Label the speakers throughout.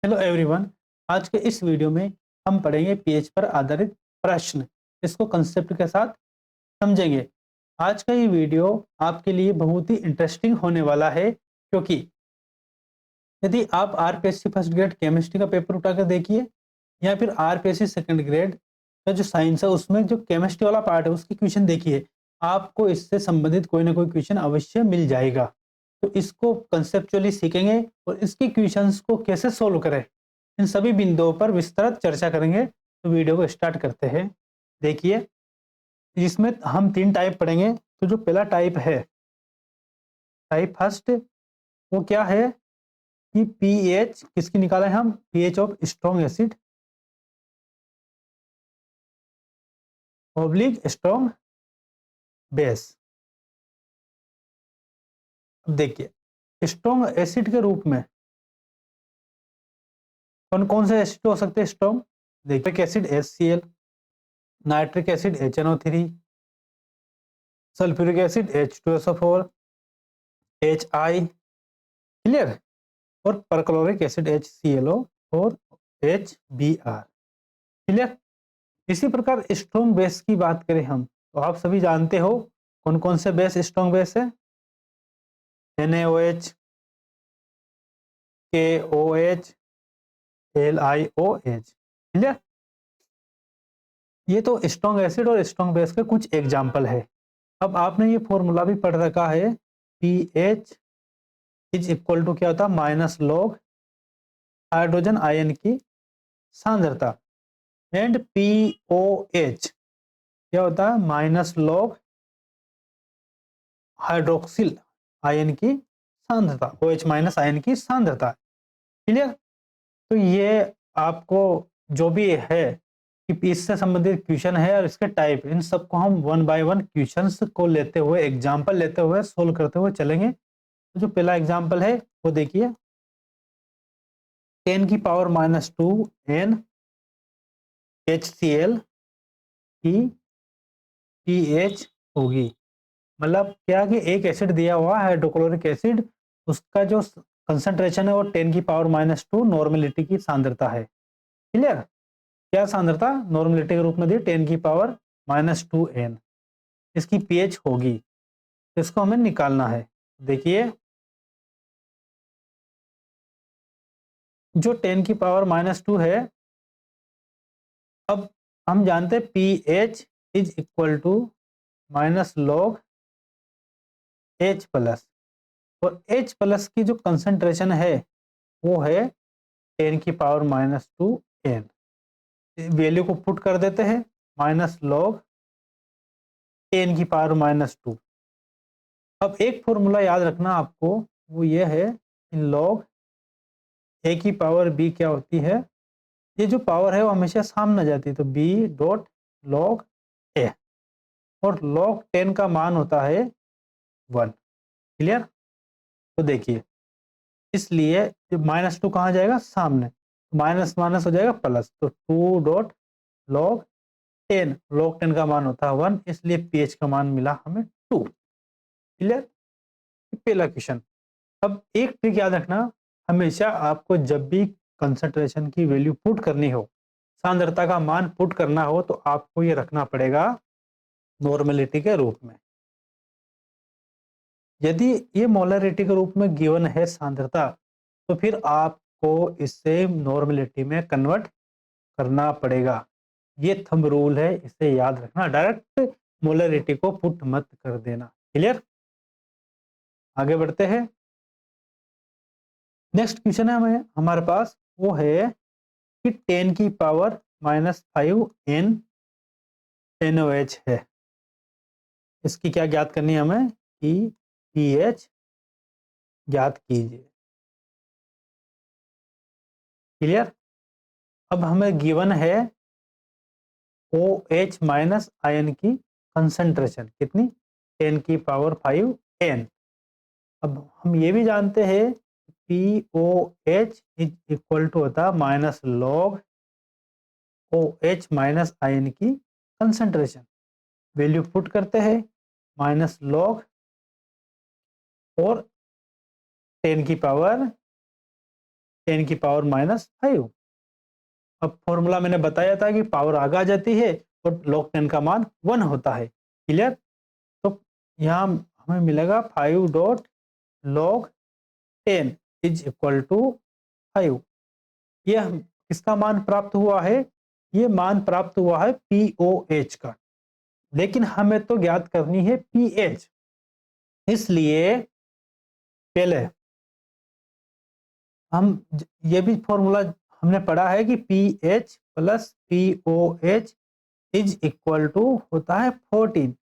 Speaker 1: Hello everyone. आज के इस वीडियो में हम पढ़ेंगे पीएच पर आधारित प्रश्न। इसको कंसेप्ट के साथ समझेंगे। आज का ये वीडियो आपके लिए बहुत ही इंटरेस्टिंग होने वाला है, क्योंकि यदि आप आरपीएससी फर्स्ट ग्रेड केमिस्ट्री का पेपर उठाकर देखिए, या फिर आरपीएससी सेकंड ग्रेड का जो साइंस है उसमें जो केमिस्ट्री वाला पार्ट है उसकी क्वेश्चन देखिए, आपको इससे संबंधित कोई ना कोई क्वेश्चन अवश्य मिल जाएगा। तो इसको कंसेप्चुअली सीखेंगे और इसके क्वेश्चंस को कैसे सोल्व करें, इन सभी बिंदुओं पर विस्तृत चर्चा करेंगे। तो वीडियो को स्टार्ट करते हैं। देखिए, इसमें हम 3 टाइप पढ़ेंगे। तो जो पहला टाइप है, टाइप फर्स्ट, वो क्या है कि पीएच किसकी निकाला है, हम pH of strong acid oblique strong base. अब देखिए, स्ट्रॉन्ग एसिड के रूप में कौन कौन से एसिड हो सकते हैं स्ट्रॉन्ग। देखिए, acid HCl, nitric acid HNO3, sulphuric acid H2SO4, HI, clear, और परक्लोरिक एसिड HClO और HBr, क्लियर। इसी प्रकार स्ट्रॉन्ग बेस की बात करें हम, तो आप सभी जानते हो कौन कौन से बेस स्ट्रॉन्ग बेस है। NaOH, KOH, LiOH, clear. ये तो स्ट्रॉन्ग एसिड और स्ट्रॉन्ग बेस के कुछ एग्जाम्पल है। अब आपने ये फॉर्मूला भी पढ़ रखा है, पीएच इज इक्वल टू क्या होता है, माइनस लॉग हाइड्रोजन आयन की सांद्रता, एंड पीओएच क्या होता है, माइनस लॉग हाइड्रोक्सिल आयन की सांद्रता, OH माइनस आयन की सांद्रता, क्लियर। तो ये आपको जो भी है कि इससे संबंधित क्वेश्चन है और इसके टाइप, इन सबको हम वन बाय वन क्वेश्चंस को लेते हुए, एग्जांपल लेते हुए सोल्व करते हुए चलेंगे। तो जो पहला एग्जांपल है वो देखिए, 10 की पावर -2 NHCl की पीएच होगी। मतलब क्या कि एक एसिड दिया हुआ हाइड्रोक्लोरिक एसिड, उसका जो कंसंट्रेशन है वो 10 की पावर -2 नॉर्मेलिटी की सांद्रता है, क्लियर। क्या सांद्रता नॉर्मेलिटी के रूप में दी, 10 की पावर -2 N, इसकी पीएच होगी। इसको हमें निकालना है। देखिए, जो 10 की पावर -2 है, अब हम जानते हैं pH is equal to minus log H plus, और H प्लस की जो कंसंट्रेशन है वो है 10 की पावर -2 N। वैल्यू को पुट कर देते हैं, माइनस लॉग 10 की पावर -2। अब एक फॉर्मूला याद रखना आपको, वो ये है कि लॉग A की पावर B क्या होती है, ये जो पावर है वो हमेशा सामने जाती है, तो B डॉट लॉग A, और लॉग 10 का मान होता है 1, क्लियर। तो देखिए, इसलिए जब -2 कहाँ जाएगा, सामने, माइनस माइनस हो जाएगा प्लस, तो 2 डॉट लॉग 10, लॉग 10 का मान होता है 1, इसलिए पीएच का मान मिला हमें 2, क्लियर। पहला क्वेश्चन। अब एक ट्रिक याद रखना, हमेशा आपको जब भी कंसंट्रेशन की वैल्यू पुट करनी हो, सांद्रता का मान पुट करना हो, तो आपको ये रखना पड़ेगा नॉर्मेलिटी के रूप में। यदि ये मोलरिटी के रूप में गिवन है सांद्रता, तो फिर आपको इसे नॉर्मेलिटी में कन्वर्ट करना पड़ेगा। ये थंब रूल है, इसे याद रखना। डायरेक्ट मोलरिटी को पुट मत कर देना, क्लियर। आगे बढ़ते हैं। नेक्स्ट क्वेश्चन है हमारे पास, वो है कि 10 की पावर -5 N NOH है। इसकी क्या ज्ञात करनी है हमें, कि पीएच ज्ञात कीजिए, क्लियर। अब हमें गिवन है OH माइनस आयन की कंसंट्रेशन कितनी, 10 की पावर 5 N। अब हम ये भी जानते हैं POH इज इक्वल टू होता है minus log OH minus ion की कंसंट्रेशन। वैल्यू पुट करते हैं, माइनस लॉग और 10 की पावर 10 की पावर -5। अब फॉर्मूला मैंने बताया था कि पावर आगे आ जाती है और log 10 का मान 1 होता है। क्लियर? तो यहाँ हमें मिलेगा 5 dot log 10 is equal to 5। ये किसका मान प्राप्त हुआ है? ये मान प्राप्त हुआ है POH का, लेकिन हमें तो ज्ञात करनी है pH। इसलिए पहले हम ये भी फॉर्मूला हमने पढ़ा है कि pH plus POH is equal to होता है 14।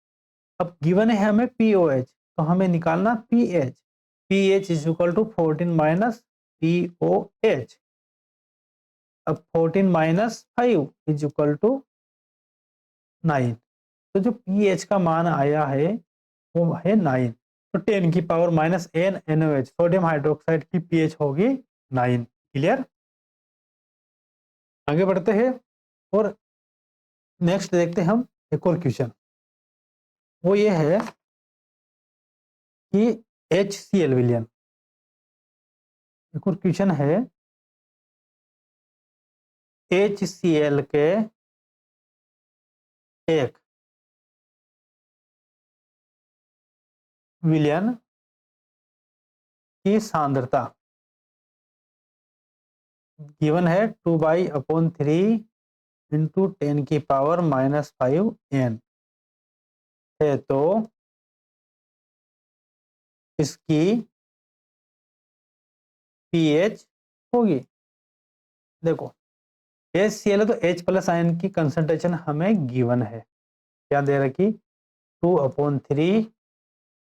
Speaker 1: अब गिवन है हमें POH, तो हमें निकालना pH। pH is equal to 14 minus POH। अब 14 माइनस 5 इज इक्वल टू 9। तो जो pH का मान आया है वो है 9। तो 10 की power minus n NaOH sodium hydroxide की pH होगी 9। क्लियर? आगे बढ़ते हैं और नेक्स्ट देखते हैं हम एक और क्वेश्चन। वो ये है कि HCl विलयन। एक और क्वेश्चन है HCl के एक विलयन की सांद्रता गिवन है 2/3 इंटू 10 की पावर -5 n है। तो इसकी pH होगी। देखो HCl है तो H प्लस आयन की कंसंट्रेशन हमें गिवन है, क्या दे रखी? 2/3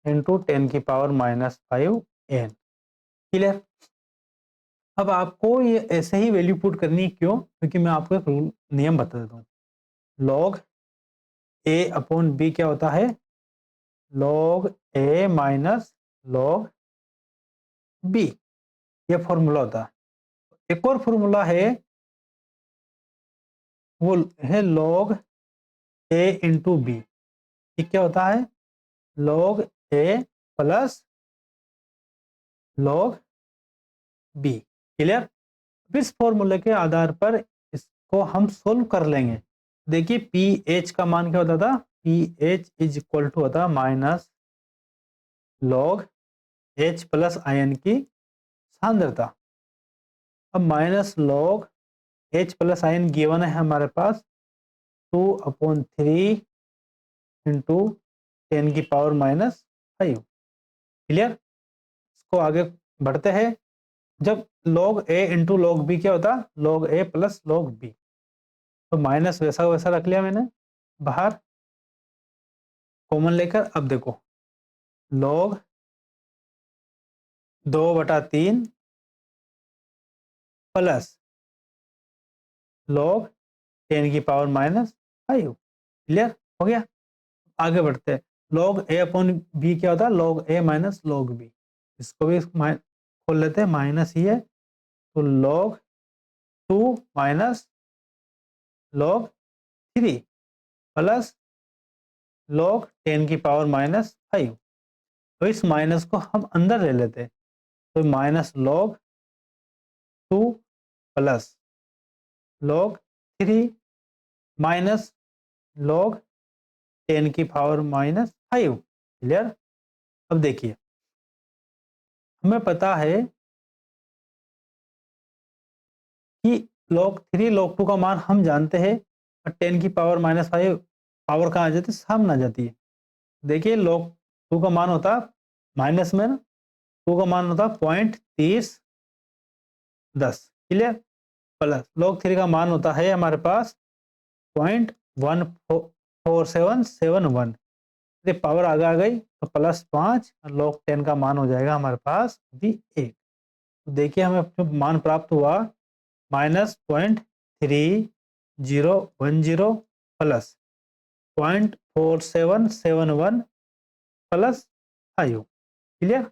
Speaker 1: इंटू 10 की पावर -5 n। क्लियर? अब आपको ये ऐसे ही वैल्यू पुट करनी है, क्यों? क्योंकि मैं आपको एक रूल नियम बता देता हूँ। log A/B क्या होता है? log A minus log B, ये फॉर्मूला होता है। एक और फॉर्मूला है, वो है log A इंटू बी। ये क्या होता है? log A plus log B। Clear? इस फॉर्मूले के आधार पर इसको हम सोल्व कर लेंगे। देखिए pH का मान क्या होता था? pH इज इक्वल टू होता minus log H plus ion की सांद्रता। अब minus log H plus ion given है हमारे पास 2/3 इंटू 10 की पावर -5। क्लियर? इसको आगे बढ़ते हैं। जब log A into log B क्या होता? log A plus log B। तो माइनस वैसा वैसा रख लिया मैंने बाहर कॉमन लेकर। अब देखो log 2/3 प्लस log 10 की पावर -5। क्लियर हो गया? आगे बढ़ते हैं। log A/B क्या होता है? log A minus log B। इसको भी खोल लेते हैं, माइनस ही है। तो log 2 minus log 3 plus log 10 की पावर -5। तो इस माइनस को हम अंदर ले लेते हैं। तो minus log 2 plus log 3 minus log 10 की पावर -5। क्लियर? अब देखिए हमें पता है कि log 3 log 2 का मान हम जानते हैं और 10 की पावर -5 पावर कहाँ आ जाती है? सामने आ जाती है। देखिए log 2 का मान होता है माइनस में ना, 2 का मान होता है 0.3010। क्लियर? प्लस log 3 का मान होता है हमारे पास 0.14771। यदि पावर आगे आ गई तो +5 और log 10 का मान हो जाएगा हमारे पास भी 1। तो देखिए हमें जो मान प्राप्त हुआ -0.3010 प्लस 0.4771 प्लस 5। क्लियर?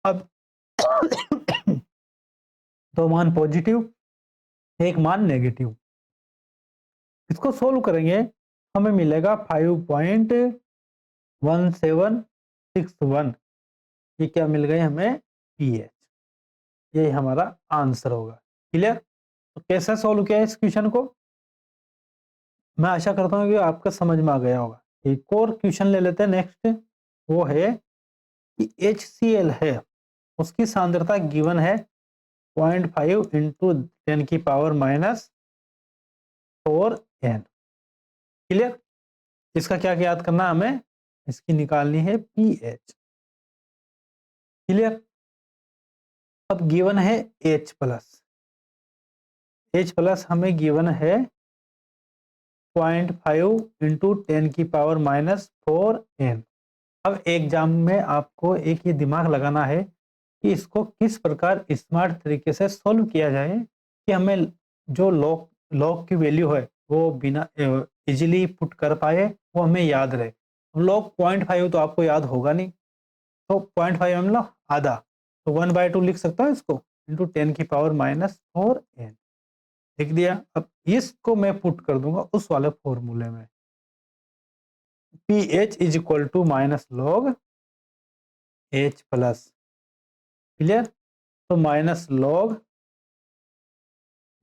Speaker 1: अब दो मान पॉजिटिव, एक मान नेगेटिव। इसको सोल्व करेंगे हमें मिलेगा 5.1761। ये क्या मिल गए हमें? pH। यही हमारा आंसर होगा। क्लियर? तो कैसे सॉल्व किया इस क्वेश्चन को? मैं आशा करता हूँ कि आपका समझ में आ गया होगा। एक और क्वेश्चन ले लेते हैं नेक्स्ट, वो है कि HCl है, उसकी सांद्रता गिवन है 0.5 इंटू 10 की पावर माइनस 4n। क्लियर? इसका क्या याद करना है हमें? इसकी निकालनी है pH। क्लियर? अब गिवन है H प्लस, H प्लस हमें गिवन है 0.5 इंटू 10 की पावर माइनस 4n। अब एग्जाम में आपको एक ये दिमाग लगाना है कि इसको किस प्रकार स्मार्ट तरीके से सॉल्व किया जाए कि हमें जो लॉग लॉग की वैल्यू है वो बिना इजीली पुट कर पाए, वो हमें याद रहे। लॉग 0.5 तो आपको याद होगा नहीं, तो 0.5 मतलब आधा, तो 1/2 लिख सकता हूँ इसको, इंटू 10 की पावर माइनस 4n लिख दिया। अब इसको मैं पुट कर दूंगा उस वाले फॉर्मूले में, pH is equal to minus log H plus. Clear? तो माइनस लॉग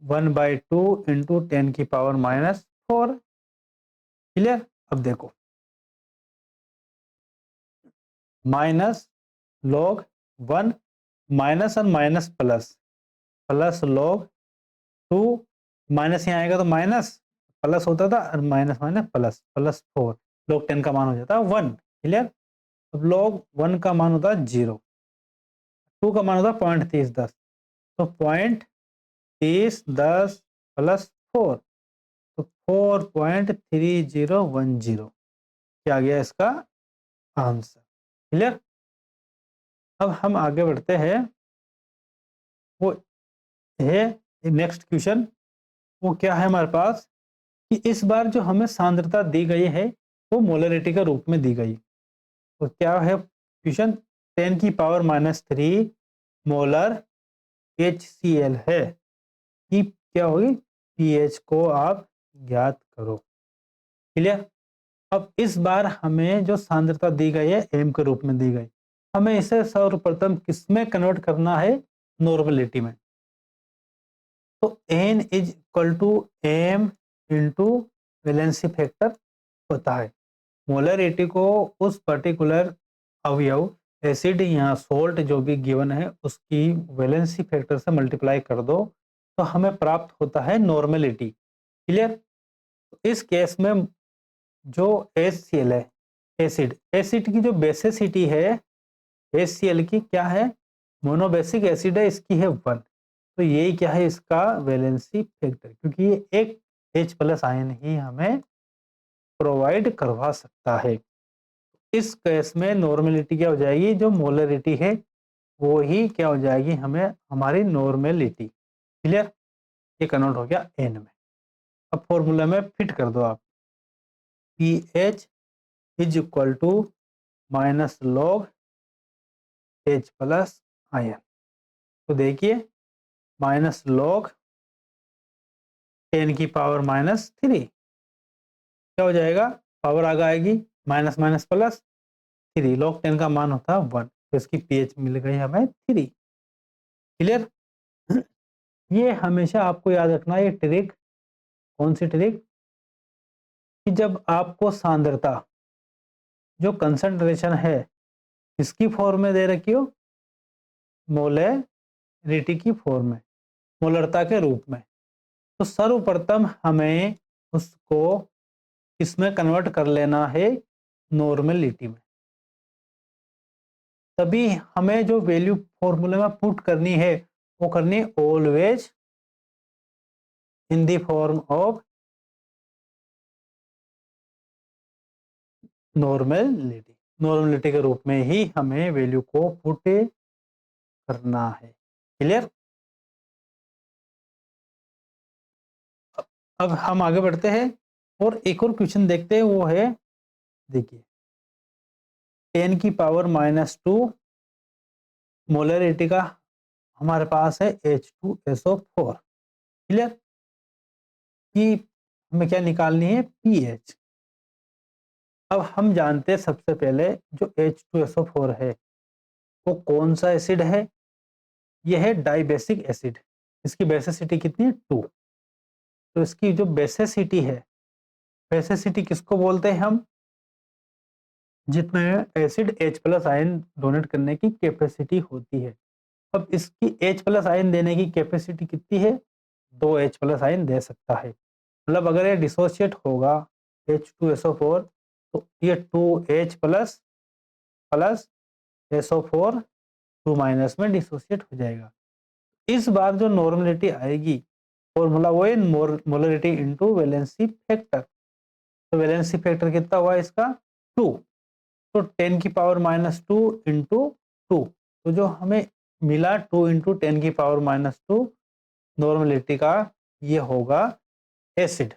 Speaker 1: 1/2 इंटू 10 की पावर माइनस 4। क्लियर? अब देखो, माइनस लॉग 1, माइनस और minus plus, plus log 2, minus यहाँ आएगा तो माइनस, प्लस होता था और minus minus plus, plus 4, log 10 का मान हो जाता है 1। क्लियर? अब लॉग 1 का मान होता है 0, 2 का मान होता है 0.3010, तो 0.3010 प्लस 4, तो 4.3010 क्या गया इसका आंसर। क्लियर? अब हम आगे बढ़ते हैं, वो है नेक्स्ट क्वेश्चन। वो क्या है हमारे पास कि इस बार जो हमें सांद्रता दी गई है वो मोलरिटी के रूप में दी गई। तो क्या है क्वेश्चन? 10 की पावर माइनस 3 मोलर HCl है कि क्या होगी, pH को आप ज्ञात करो। क्लियर? अब इस बार हमें जो सांद्रता दी गई है m के रूप में दी गई, हमें इसे सर्वप्रथम किसमें कन्वर्ट करना है? नॉर्मलिटी में। तो n is equal to m into valency factor होता है। मोलरिटी को उस पर्टिकुलर अवयव एसिड या सोल्ट जो भी गिवन है उसकी वैलेंसी फैक्टर से मल्टीप्लाई कर दो तो हमें प्राप्त होता है नॉर्मलिटी। क्लियर? इस केस में जो HCl है, एसिड, एसिड की जो बेसिसिटी है HCl की क्या है? मोनोबेसिक एसिड है, इसकी है 1। तो यही क्या है इसका वैलेंसी फैक्टर, क्योंकि ये एक H प्लस आयन ही हमें प्रोवाइड करवा सकता है। इस केस में नॉर्मलिटी क्या हो जाएगी? जो मोलरिटी है वो ही क्या हो जाएगी हमें, हमारी नॉर्मलिटी। क्लियर? ये कन्वर्ट हो गया एन में। अब फॉर्मूला में फिट कर दो आप, pH is equal to minus log H plus ion. तो देखिए माइनस लॉग 10 की पावर माइनस 3 क्या हो जाएगा? पावर आगे आएगी, माइनस माइनस प्लस 3, लॉग 10 का मान होता है 1, तो इसकी pH मिल गई हमें 3। क्लियर? ये हमेशा आपको याद रखना है, ये ट्रिक। कौन सी ट्रिक? कि जब आपको सांद्रता जो कंसंट्रेशन है इसकी फॉर्म में दे रखी हो, मोलरिटी की फॉर्म में, मोलरता के रूप में, तो सर्वप्रथम हमें उसको इसमें कन्वर्ट कर लेना है नॉर्मलिटी में। तभी हमें जो वैल्यू फॉर्मूले में पुट करनी है वो करनी है always in the form of normality. Normality के रूप में ही हमें वैल्यू को पुट करना है। क्लियर? अब हम आगे बढ़ते हैं और एक और क्वेश्चन देखते हैं, वो है देखिए 10 की पावर माइनस 2 मोलरिटी का हमारे पास है H2SO4। क्लियर? कि हमें क्या निकालनी है? pH। अब हम जानते हैं सबसे पहले जो H2SO4 है वो कौन सा एसिड है? ये है डाइबेसिक एसिड, इसकी बेसिसिटी कितनी है 2। तो इसकी जो बेसिसिटी है, बेसिसिटी किसको बोलते हैं हम, जितने acid H plus ion donate करने की कैपेसिटी होती है। अब इसकी H प्लस आयन देने की कैपेसिटी कितनी है, 2 H प्लस आयन दे सकता है। मतलब अगर ये डिसोशिएट होगा H2SO4 तो ये 2H plus plus SO4 2 minus में डिसोशिएट हो जाएगा। इस बार जो नॉर्मलिटी आएगी, फॉर्मूला वो है मोलरिटी इनटू वैलेंसी फैक्टर। तो वैलेंसी फैक्टर कितना हुआ इसका 2, तो 10 की पावर माइनस 2 इंटू 2, तो जो हमें मिला 2 इंटू 10 की पावर माइनस 2 नॉर्मलिटी का, ये होगा एसिड।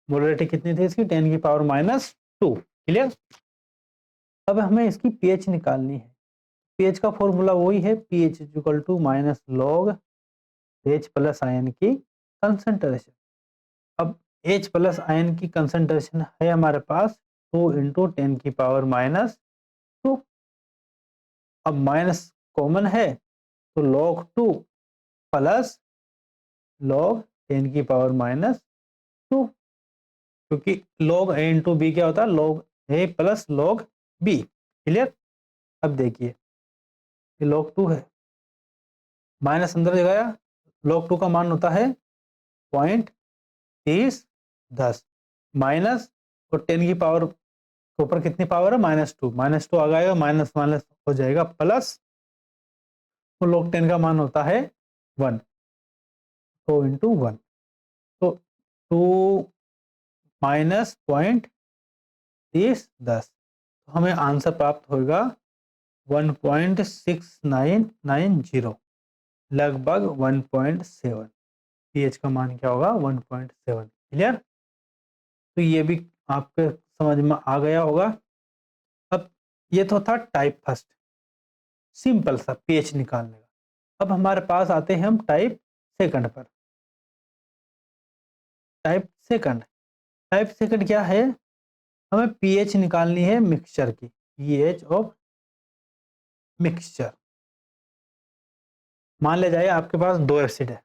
Speaker 1: मोलरिटी कितनी थी इसकी 10 की पावर माइनस 2। क्लियर। अब हमें इसकी पीएच निकालनी है। पीएच का फॉर्मूला वही है, pH equal to minus log H plus ion की कंसंट्रेशन। अब H प्लस आयन की कंसंट्रेशन है हमारे पास 2 इंटू 10 की पावर माइनस 2। अब माइनस कॉमन है तो log 2 प्लस log 10 की पावर माइनस 2, क्योंकि log A इंटू बी क्या होता है, log A plus log B। Clear. अब देखिए ये log 2 है, माइनस अंदर लगाया, log 2 का मान होता है 0.30 माइनस, और 10 की पावर के ऊपर कितनी पावर है -2, -2 आ गएगा, माइनस माइनस हो जाएगा प्लस, तो log 10 का मान होता है 1, तो इंटू 1, तो 2 माइनस 0.30, तो हमें आंसर प्राप्त होगा 1.6990, लगभग 1.7। पीएच का मान क्या होगा 1.7। क्लियर। तो ये भी आपके समझ में आ गया होगा। अब ये तो था टाइप फर्स्ट, सिंपल सा पीएच निकालने का। अब हमारे पास आते हैं हम टाइप सेकंड पर। टाइप सेकंड, टाइप सेकंड क्या है, हमें पीएच निकालनी है मिक्सचर की, पीएच ऑफ मिक्सचर। मान ले जाए आपके पास 2 एसिड है,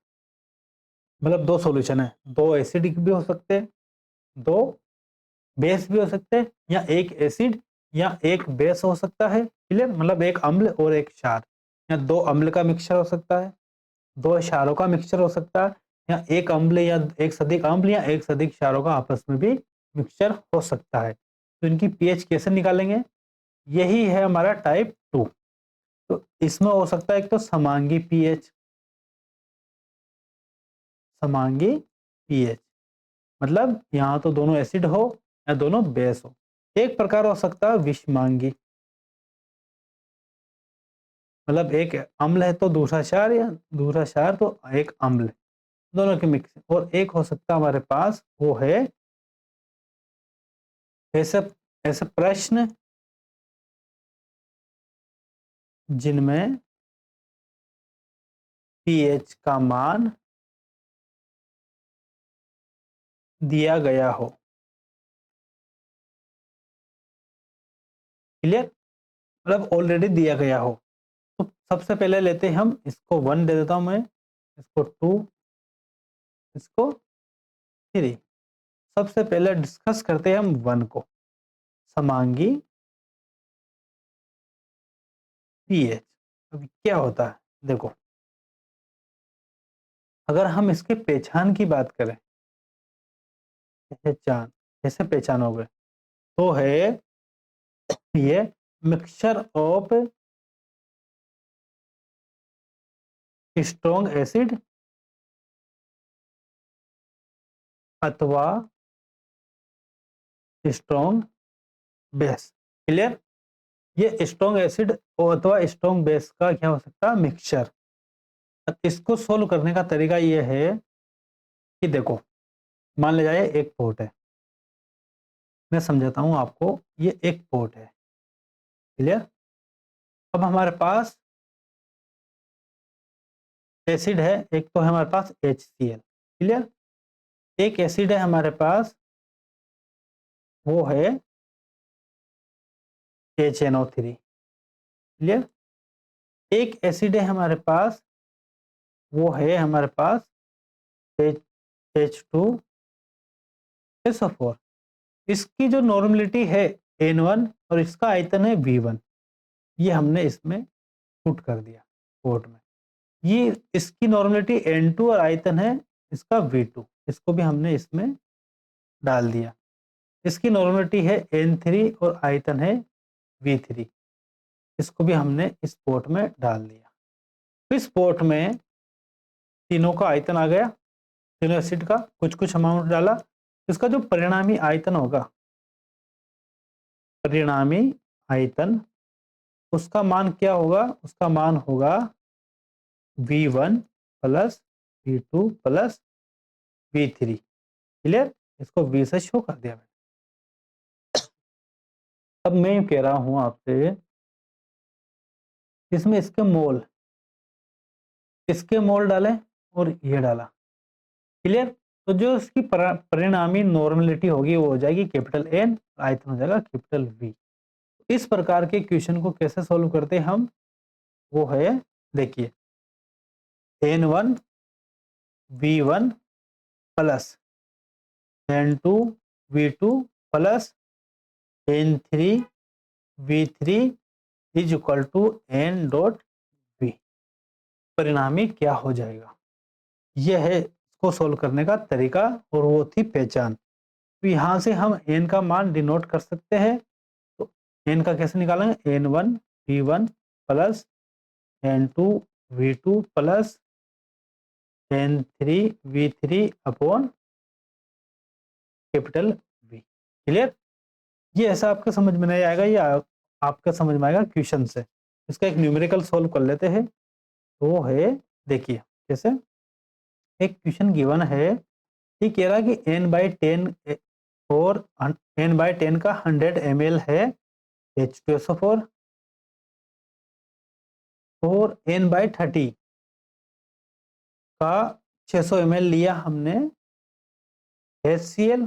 Speaker 1: मतलब 2 सॉल्यूशन है, 2 एसिडिक भी हो सकते हैं, 2 बेस भी हो सकते हैं, या एक एसिड या एक बेस हो सकता है। क्लियर। मतलब एक अम्ल और एक क्षार, या 2 अम्ल का मिक्सचर हो सकता है, 2 क्षारों का मिक्सचर हो सकता है, या एक अम्ल या एक सदिक अम्ल या एक सदिक क्षारों का आपस में भी मिक्सचर हो सकता है। तो इनकी पीएच कैसे निकालेंगे, यही है हमारा टाइप 2। तो इसमें हो सकता है एक तो समांगी पीएच, समांगी पीएच मतलब यहाँ तो दोनों एसिड हो या दोनों बेस हो। एक प्रकार हो सकता है विषमांगी, मतलब एक अम्ल है तो दूसरा क्षार, या दूसरा क्षार तो एक अम्ल, दोनों के मिक्स। और एक हो सकता है हमारे पास वो है ऐसे ऐसे प्रश्न जिनमें पीएच का मान दिया गया हो। क्लियर। मतलब ऑलरेडी दिया गया हो। तो सबसे पहले लेते हैं हम इसको 1 दे देता हूं मैं, इसको 2, इसको 3। सबसे पहले डिस्कस करते हैं हम 1 को, समांगी पीएच। अब क्या होता है देखो, अगर हम इसके पहचान की बात करें, पहचान कैसे पहचानोगे, तो है ये मिक्सचर ऑफ स्ट्रॉन्ग एसिड अथवा स्ट्रॉन्ग बेस। क्लियर। ये स्ट्रॉन्ग एसिड अथवा स्ट्रॉन्ग बेस का क्या हो सकता है, मिक्सचर। अब इसको सोल्व करने का तरीका ये है कि देखो, मान ले जाए एक पोर्ट है, मैं समझाता हूं आपको, ये एक पोर्ट है। क्लियर। अब हमारे पास एसिड है, एक तो है हमारे पास HCl। क्लियर। एक एसिड है हमारे पास, वो है HNO3। क्लियर। एक एसिड है हमारे पास वो है हमारे पास H2SO4। इसकी जो नॉर्मलिटी है N1 और इसका आयतन है V1, ये हमने इसमें पुट कर दिया कोट में। ये इसकी नॉर्मलिटी N2 और आयतन है इसका V2, इसको भी हमने इसमें डाल दिया। इसकी नॉर्मलिटी है N3 और आयतन है V3, इसको भी हमने इस पोर्ट में डाल दिया। इस पोर्ट में तीनों का आयतन आ गया, तीनों एसिड का कुछ अमाउंट डाला। इसका जो परिणामी आयतन होगा, परिणामी आयतन, उसका मान क्या होगा? उसका मान होगा V1 plus V2 plus V3। Clear? इसको V से शो कर दिया मैंने। अब मैं कह रहा हूं आपसे, इसमें इसके मोल डालें और ये डाला। क्लियर? तो जो इसकी परिणामी नॉर्मलिटी होगी वो हो जाएगी कैपिटल N, आयतन हो जाएगा कैपिटल V। इस प्रकार के क्वेश्चन को कैसे सॉल्व करते हैं हम, वो है, देखिए, N1 V1 plus N2 V2 plus N3 V3 is equal to N dot V। परिणामी क्या हो जाएगा? यह है इसको सोल्व करने का तरीका, और वो थी पहचान। तो यहाँ से हम N का मान डिनोट कर सकते हैं। तो N का कैसे निकालेंगे? N1 V1 plus N2 V2 plus N3 V3 upon capital V। Clear? ये ऐसा आपके समझ में नहीं आएगा, ये आपका समझ में आएगा क्वेश्चन से। इसका एक न्यूमेरिकल सोल्व कर लेते हैं। तो वो है, देखिए कैसे, एक क्वेश्चन गिवन है, ये कह रहा है कि n/10 और n/10 का 100 ml है H2SO4, और n/30 का 600 ml लिया हमने HCl।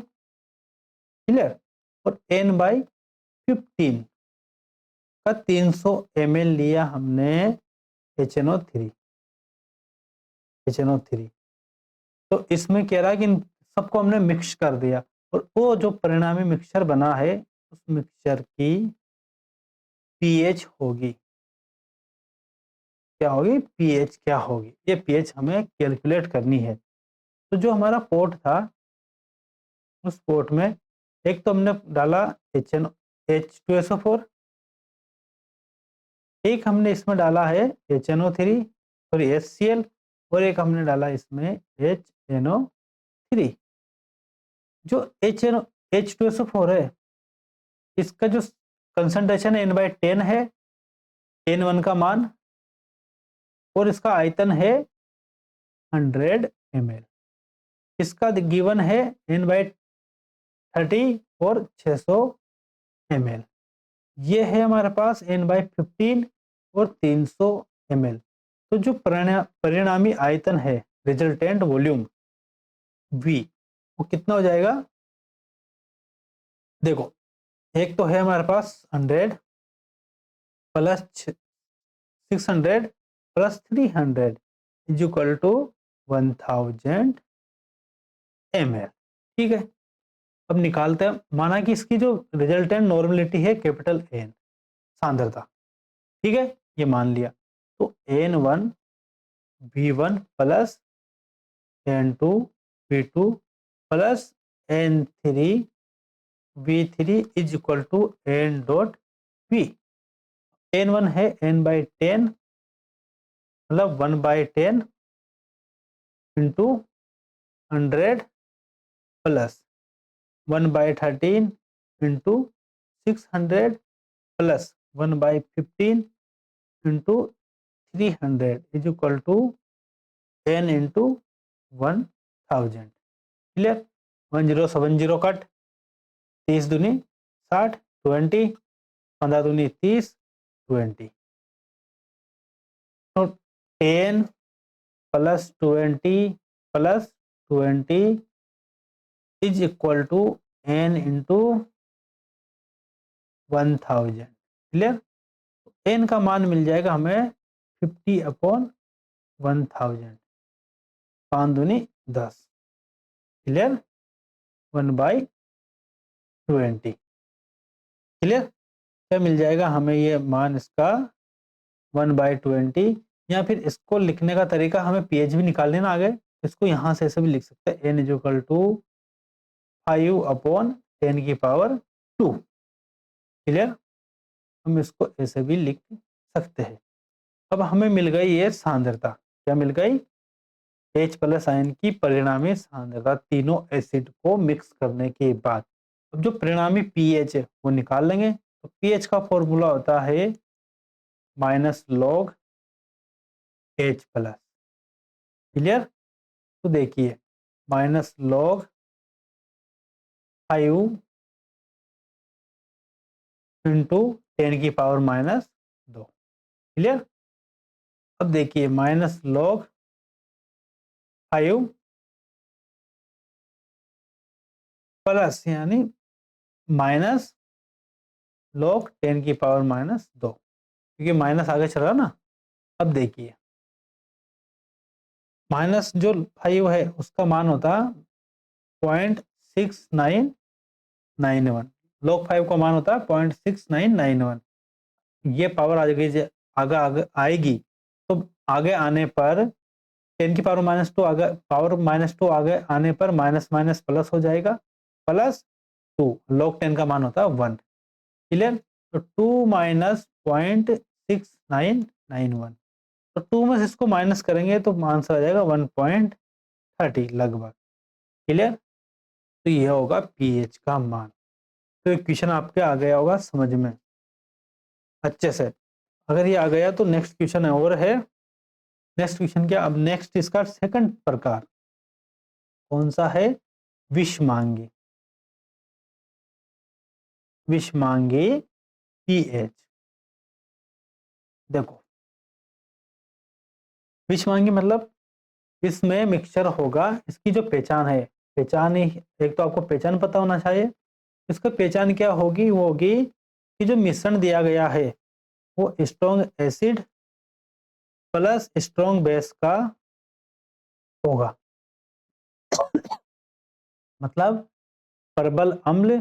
Speaker 1: क्लियर? और n/15 का 300 ml लिया हमने HNO3। तो इसमें कह रहा है कि इन सबको हमने मिक्स कर दिया, और वो जो परिणामी मिक्सचर बना है उस मिक्सचर की पीएच होगी, क्या होगी? पीएच क्या होगी? ये पीएच हमें कैलकुलेट करनी है। तो जो हमारा पोर्ट था, उस पोर्ट में एक तो हमने डाला H2SO4, एक हमने इसमें डाला है HNO3 सॉरी HCl, और एक हमने डाला इसमें HNO3। जो H2SO4 है, इसका जो कंसंट्रेशन n/10 है, N1 का मान, और इसका आयतन है 100 ml। इसका गिवन है n/30 और 600 ml। ये है हमारे पास n/15 और 300 ml। तो जो परिणामी आयतन है, रिजल्टेंट वॉल्यूम V, वो कितना हो जाएगा? देखो, एक तो है हमारे पास 100 plus 600 plus 300 is equal to 1000 ml। ठीक है, अब निकालते हैं। माना कि इसकी जो रिजल्टेंट नॉर्मलिटी है कैपिटल N, सांद्रता, ठीक है, ये मान लिया। तो N1 V1 plus N2 V2 plus N3 V3 is equal to N dot V। N1 है n/10, मतलब 1/10 into 100 plus 1/13 into 600 plus 1/15 into 300 is equal to 10 into 1000। Clear? 1070 cut, 30 दूनी 60, 20, 15 दूनी 30, 20। तो 10 plus 20 plus 20 is equal to n into 1000। Clear? n का मान मिल जाएगा हमें 50/1000। 5 दूनी 10, क्लियर, 1/20, क्लियर। क्या मिल जाएगा हमें ये मान इसका 1/20, या फिर इसको लिखने का तरीका हमें पीएच भी निकाल लेना आगे, इसको यहाँ से ऐसे भी लिख सकते हैं, n = 5/10⁻², क्लियर। हम इसको ऐसे भी लिख सकते हैं। अब हमें मिल गई ये सांद्रता, क्या मिल गई, H+ आयन की परिणामी सांद्रता तीनों एसिड को मिक्स करने के बाद। अब जो परिणामी पीएच है वो निकाल लेंगे, तो पीएच का फॉर्मूला होता है -log H+, क्लियर। तो देखिए -log 5 × 10⁻², क्लियर। अब देखिए -log 5 प्लस यानी -log 10⁻², क्योंकि माइनस आगे चल रहा ना। अब देखिए माइनस जो 5 है उसका मान होता 0.6991, log 5 का मान होता है 0.6991। ये पावर आगे आगे आएगी, तो आगे आने पर 10⁻², आगे पावर -2 आगे आने पर माइनस माइनस प्लस हो जाएगा, +2, log 10 का मान होता है 1, क्लियर। तो 2 - 0.6991, तो 2 में से इसको माइनस करेंगे तो आंसर आ जाएगा 1.30 लगभग, क्लियर। तो ये होगा पीएच का मान। तो क्वेश्चन आपके आ गया होगा समझ में अच्छे से। अगर ये आ गया तो नेक्स्ट क्वेश्चन और है। नेक्स्ट क्वेश्चन क्या, अब नेक्स्ट इसका सेकंड प्रकार कौन सा है, विषमांगी, विषमांगी पीएच। देखो विषमांगी मतलब इसमें मिक्सचर होगा, इसकी जो पहचान है, पहचान ही एक तो आपको पहचान पता होना चाहिए। इसका पहचान क्या होगी, वो होगी कि जो मिश्रण दिया गया है वो strong acid plus strong base का होगा। मतलब प्रबल अम्ल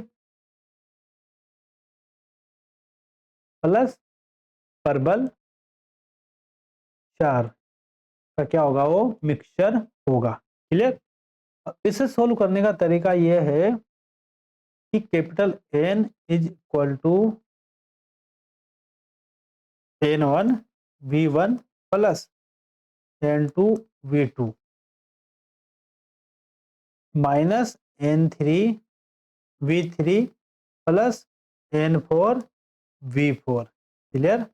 Speaker 1: प्लस प्रबल क्षार का क्या होगा, वो मिक्सचर होगा, क्लियर। इसे सोल्व करने का तरीका यह है कि capital N = N1 V1 plus N2 V2 minus N3 V3 plus N4 V4, clear,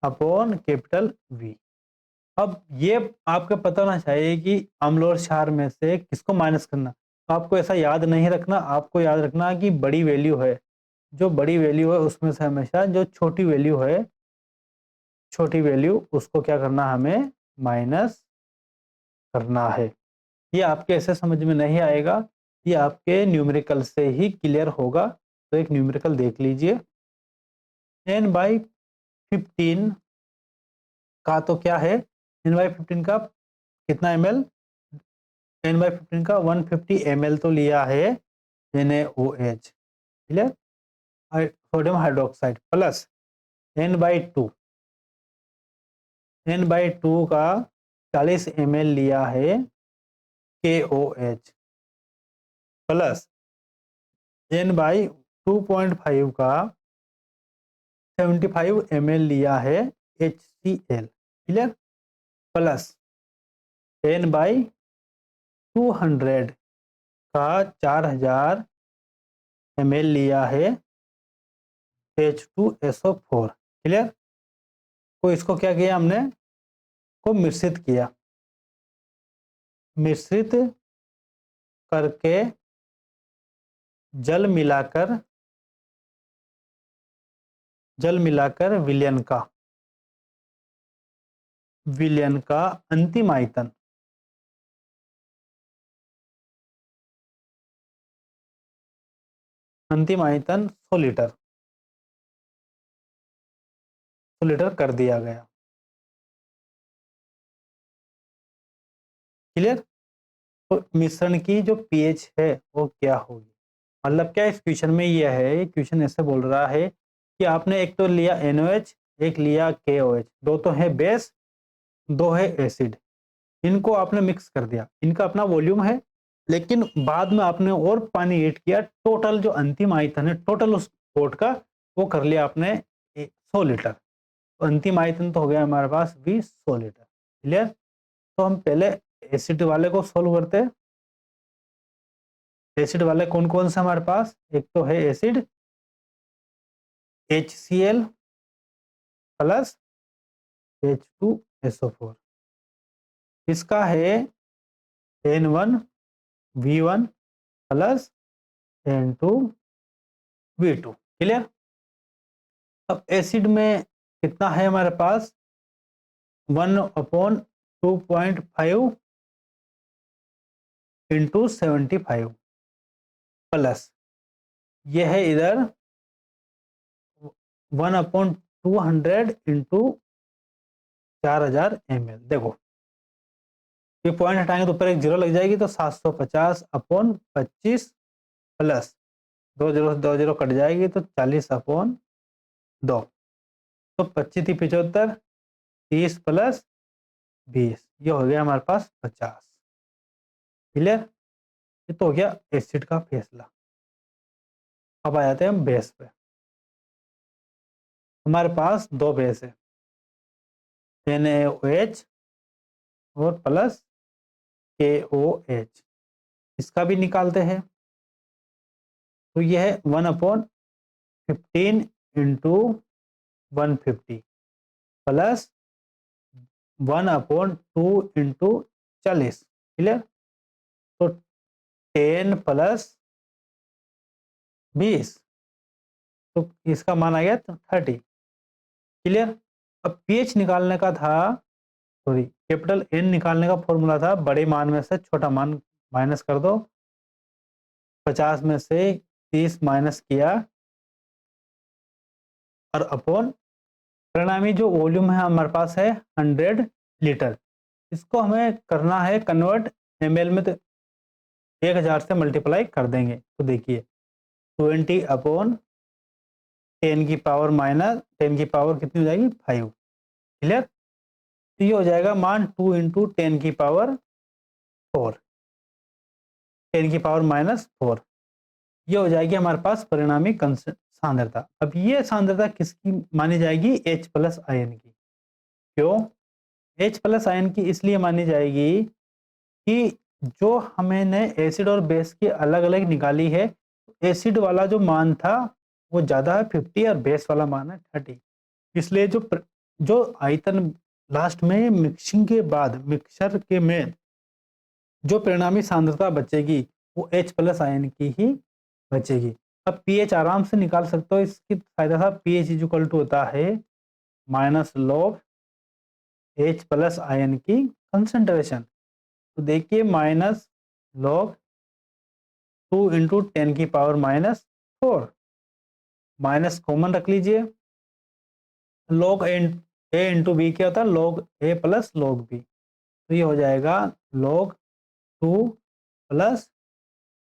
Speaker 1: upon capital V। अब ये आपको पता होना चाहिए कि अम्ल और क्षार में से किसको माइनस करना। तो आपको ऐसा याद नहीं रखना, आपको याद रखना कि बड़ी वैल्यू है, जो बड़ी वैल्यू है उसमें से हमेशा जो छोटी वैल्यू है, छोटी वैल्यू उसको क्या करना, हमें माइनस करना है। ये आपके ऐसे समझ में नहीं आएगा, ये आपके न्यूमेरिकल से ही क्लियर होगा। तो एक न्यूमेरिकल देख लीजिए, n/15 का तो क्या है, n/15 का कितना ml, n/15 का 150 ml तो लिया है NaOH, clear, sodium hydroxide plus n/2 का 40 ml लिया है KOH प्लस n/2.5 का 75 ml लिया है HCl, क्लियर, प्लस n/200 का 4000 ml लिया है H2SO4, क्लियर। तो इसको क्या किया हमने, को मिश्रित किया, मिश्रित करके जल मिलाकर विलयन का अंतिम आयतन, अंतिम आयतन 100 लीटर कर दिया गया, क्लियर। तो मिश्रण की जो पीएच है वो क्या होगी। मतलब क्या इस क्वेश्चन में यह है, ये क्वेश्चन ऐसे बोल रहा है कि आपने एक तो लिया NaOH, एक लिया KOH, दो तो है बेस, दो है एसिड, इनको आपने मिक्स कर दिया, इनका अपना वॉल्यूम है, लेकिन बाद में आपने और पानी ऐड किया, टोटल जो अंतिम आयतन है टोटल उस पोट का वो कर लिया आपने 100 लीटर। तो अंतिम आयतन तो हो गया हमारे पास भी 100 लीटर। क्लियर। तो हम पहले एसिड वाले को सोल्व करते हैं। एसिड वाले कौन कौन से हमारे पास, एक तो है एसिड HCl प्लस H2SO4, इसका है N1V1 प्लस N2V2। क्लियर। अब एसिड में कितना है हमारे पास 1/2.5 इंटू 75 प्लस ये है इधर 1/200 इंटू 4000 ml। देखो ये पॉइंट हटाएंगे तो ऊपर एक जीरो लग जाएगी, तो 750/25 प्लस 2 जीरो कट जाएगी तो 40/2, तो 25 थी 75, 30 प्लस 20, ये हो गया हमारे पास 50। क्लियर। ये तो हो गया एसिड का फैसला। अब आ जाते हैं हम बेस पे। हमारे पास दो बेस है NaOH और प्लस KOH, इसका भी निकालते हैं। तो यह है 1/15 इंटू 150 प्लस 1/2 इंटू 40। क्लियर। तो 10 प्लस 20, तो इसका मान आ गया 30। क्लियर। अब पीएच निकालने का था, सॉरी कैपिटल N निकालने का फॉर्मूला था बड़े मान में से छोटा मान माइनस कर दो, 50 में से 30 माइनस किया और अपॉन परिणामी जो वॉल्यूम है हमारे पास है 100 लीटर। इसको हमें करना है कन्वर्ट ml में, तो 1000 से मल्टीप्लाई कर देंगे। तो देखिए 20/10 की पावर माइनस 10 की पावर कितनी हो जाएगी 5। क्लियर। तो ये हो जाएगा मान 2 इंटू 10 की पावर 4, 10 की पावर माइनस 4, ये हो जाएगी हमारे पास परिणामी सांद्रता। अब ये सांद्रता किसकी मानी जाएगी, H प्लस आयन की। क्यों H प्लस आयन की इसलिए मानी जाएगी कि जो हमने एसिड और बेस की अलग अलग निकाली है, एसिड वाला जो मान था वो ज्यादा है 50 और बेस वाला मान है 30, इसलिए जो आयतन लास्ट में मिक्सिंग के बाद मिक्सचर के में जो परिणामी सांद्रता बचेगी वो H प्लस आयन की ही बचेगी। अब पीएच आराम से निकाल सकते हो, इसकी फायदा था पीएच इज इक्वल टू होता है minus log H plus ion की कंसंट्रेशन। तो देखिए माइनस लॉग 2 इंटू 10 की पावर माइनस 4, माइनस कॉमन रख लीजिए, लॉग ए इंटू बी क्या होता है log a plus log B, तो ये हो जाएगा लॉग 2 प्लस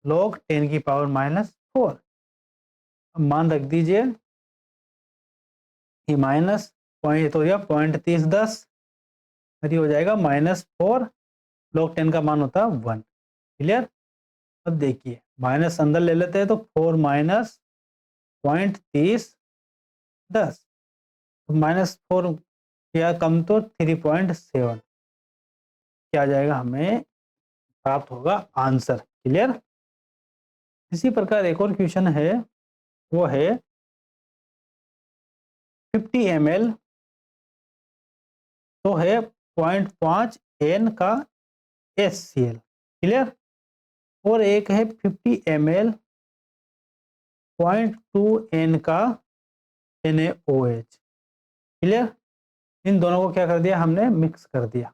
Speaker 1: लॉग 10 की पावर माइनस 4। अब मान रख दीजिए ये माइनस पॉइंट तो गया 0.3010, फिर ये हो जाएगा -4, log 10 का मान होता है 1। क्लियर। अब देखिए माइनस अंदर ले लेते हैं तो 4 माइनस 0.3010, तो -4 या कम तो 3.7, क्या आ जाएगा हमें प्राप्त होगा आंसर। क्लियर। इसी प्रकार एक और क्वेश्चन है, वो है 50 ml तो है 0.5 N का HCl। क्लियर। और एक है 50 ml 0.2 N का NaOH। क्लियर। इन दोनों को क्या कर दिया हमने मिक्स कर दिया।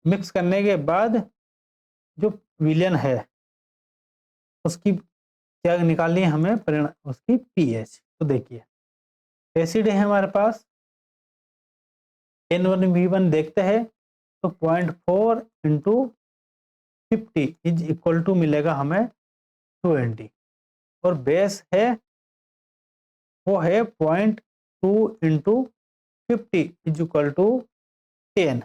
Speaker 1: मिक्स करने के बाद जो विलयन है उसकी क्या निकालनी है हमें परिणाम उसकी पीएच। तो देखिए एसिड है हमारे पास N1V1 देखते हैं तो 0.4 इंटू 50 इज इक्वल टू मिलेगा हमें 20 और बेस है वो है 0.2 इंटू 50 इज इक्वल टू 10।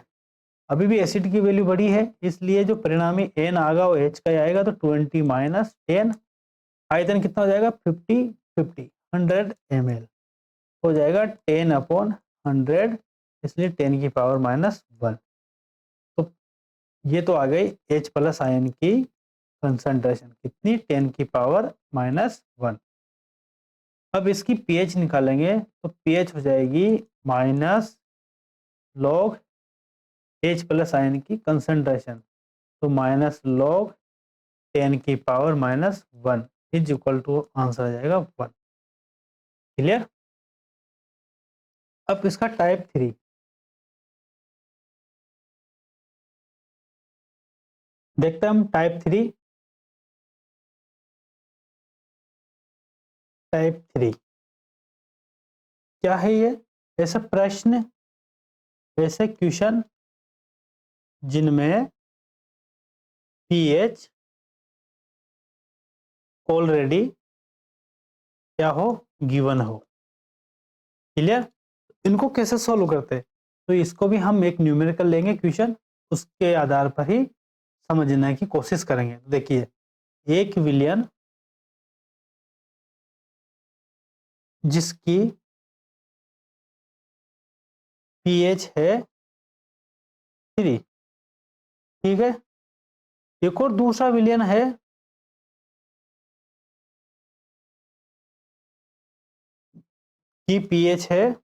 Speaker 1: अभी भी एसिड की वैल्यू बड़ी है इसलिए जो परिणामी एन आएगा वो एच का ही आएगा, तो 20 माइनस 10 आयतन कितना हो जाएगा 50 50 100 ml हो जाएगा 10/100, इसलिए 10 की पावर -1। तो ये तो आ गई H प्लस आयन की कंसंट्रेशन कितनी 10 की पावर -1। अब इसकी pH निकालेंगे तो pH हो जाएगी minus log H plus ion की कंसंट्रेशन, तो माइनस लॉग 10 की power -1 is equal to answer आ जाएगा 1। क्लियर। अब इसका टाइप 3, देखते हैं हम टाइप 3। टाइप 3 क्या है ये? ऐसे प्रश्न, ऐसे क्वेश्चन जिनमें पीएच ऑलरेडी क्या हो, गिवन हो। क्लियर। इनको कैसे सॉल्व करते हैं? तो इसको भी हम एक न्यूमेरिकल लेंगे क्वेश्चन, उसके आधार पर ही समझने की कोशिश करेंगे। देखिए 1 विलियन जिसकी पीएच है 3, ठीक है। एक और दूसरा विलियन है कि पीएच है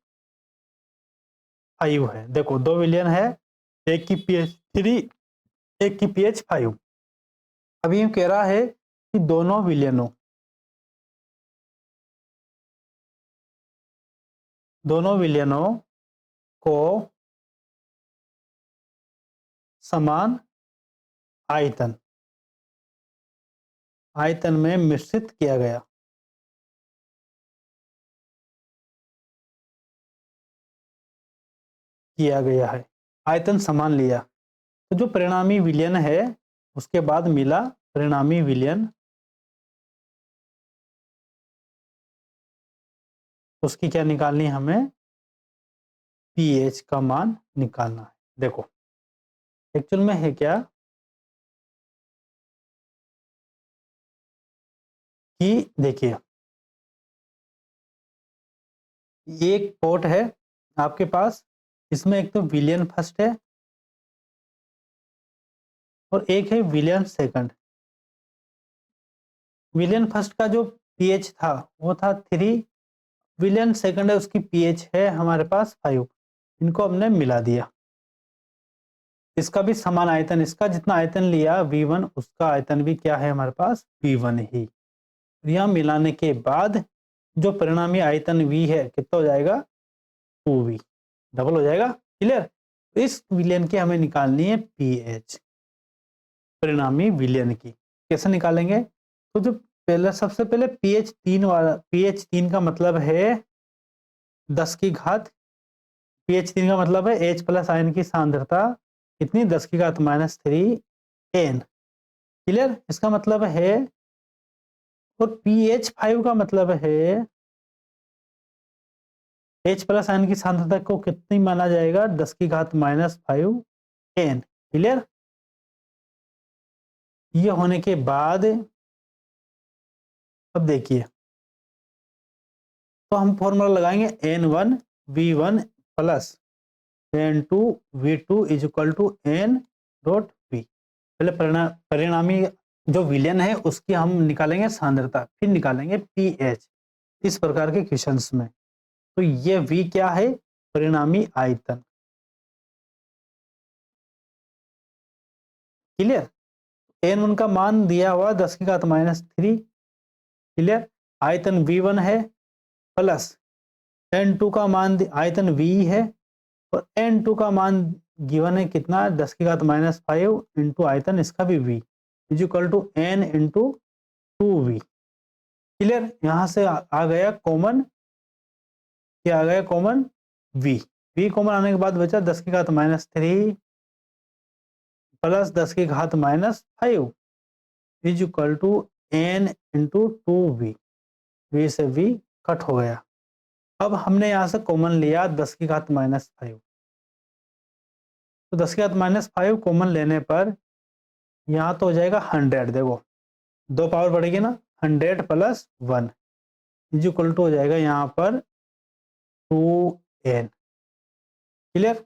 Speaker 1: 5 है। देखो 2 विलियन है, एक की पीएच 3, एक की पीएच 5। अभी ये कह रहा है कि दोनों विलियनों को समान आयतन में मिश्रित किया है, आयतन समान लिया। तो जो परिणामी विलयन है उसके बाद मिला परिणामी विलयन, उसकी क्या निकालनी है हमें, पीएच का मान निकालना है। देखो एक्चुअल में है क्या कि देखिए एक पॉट है आपके पास, इसमें एक तो विलियन फर्स्ट है और एक है विलियन सेकंड। विलियन फर्स्ट का जो पीएच था वो था 3, विलियन सेकंड है उसकी पीएच है हमारे पास 5। इनको हमने मिला दिया, इसका भी समान आयतन, इसका जितना आयतन लिया V1 उसका आयतन भी क्या है हमारे पास V1 ही। यहाँ मिलाने के बाद जो परिणामी आयतन V है कितना हो जाएगा 2V, डबल हो जाएगा। क्लियर। इस विलयन की हमें निकालनी है पीएच, परिणामी विलयन की। कैसे निकालेंगे? तो जो पहले सबसे पहले पीएच 3 वाला, पीएच 3 का मतलब है 10 की घात, पीएच 3 का मतलब है H प्लस आयन की सांद्रता कितनी 10 की घात -3 N। क्लियर। इसका मतलब है, और पीएच 5 का मतलब है H प्लस आयन की सांद्रता को कितनी माना जाएगा 10 की घात -5 N। क्लियर। ये होने के बाद अब देखिए, तो हम फॉर्मूला लगाएंगे N1 V1 plus N2 V2 is equal to N dot V। पहले परिणामी जो विलयन है उसकी हम निकालेंगे सांद्रता, फिर निकालेंगे पीएच, इस प्रकार के क्वेश्चंस में। तो ये V क्या है, परिणामी आयतन। क्लियर। N1 का मान दिया हुआ 10 की घात -3। क्लियर। आयतन V1 है प्लस N2 का मान आयतन V है और N2 का मान गिवन है कितना 10 की घात -5 इंटू आयतन इसका भी V is equal to N into 2V। Clear. यहां से आ गया कॉमन, क्या आ गया कॉमन V। V कॉमन आने के बाद बचा 10 की घात -3 प्लस 10 की घात minus 5 is equal to n into 2v। v से v कट हो गया। अब हमने यहाँ से कॉमन लिया 10 की घात माइनस 5, तो 10 की घात माइनस 5 कॉमन लेने पर यहाँ तो हो जाएगा 100। देखो दो पावर बढ़ेगी ना, 100 प्लस 1 इज इक्वल टू हो जाएगा यहाँ पर 2n। क्लियर।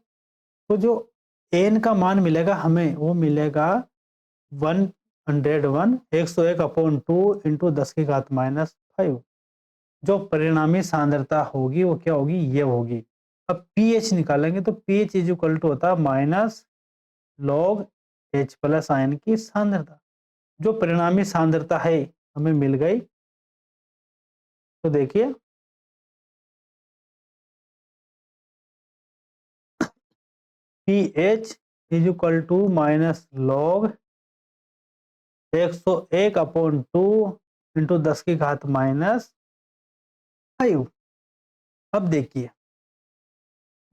Speaker 1: तो जो n का मान मिलेगा हमें वो मिलेगा 101 101 अपॉन 2 इंटू 10 की घात माइनस 5। जो परिणामी सांद्रता होगी वो क्या होगी, ये होगी। अब pH निकालेंगे तो pH इज इक्वल टू होता है minus log H plus ion की सांद्रता। जो परिणामी सांद्रता है हमें मिल गई। तो देखिए pH is equal to minus log 101 upon 2 into 10 की घात माइनस 5। अब देखिए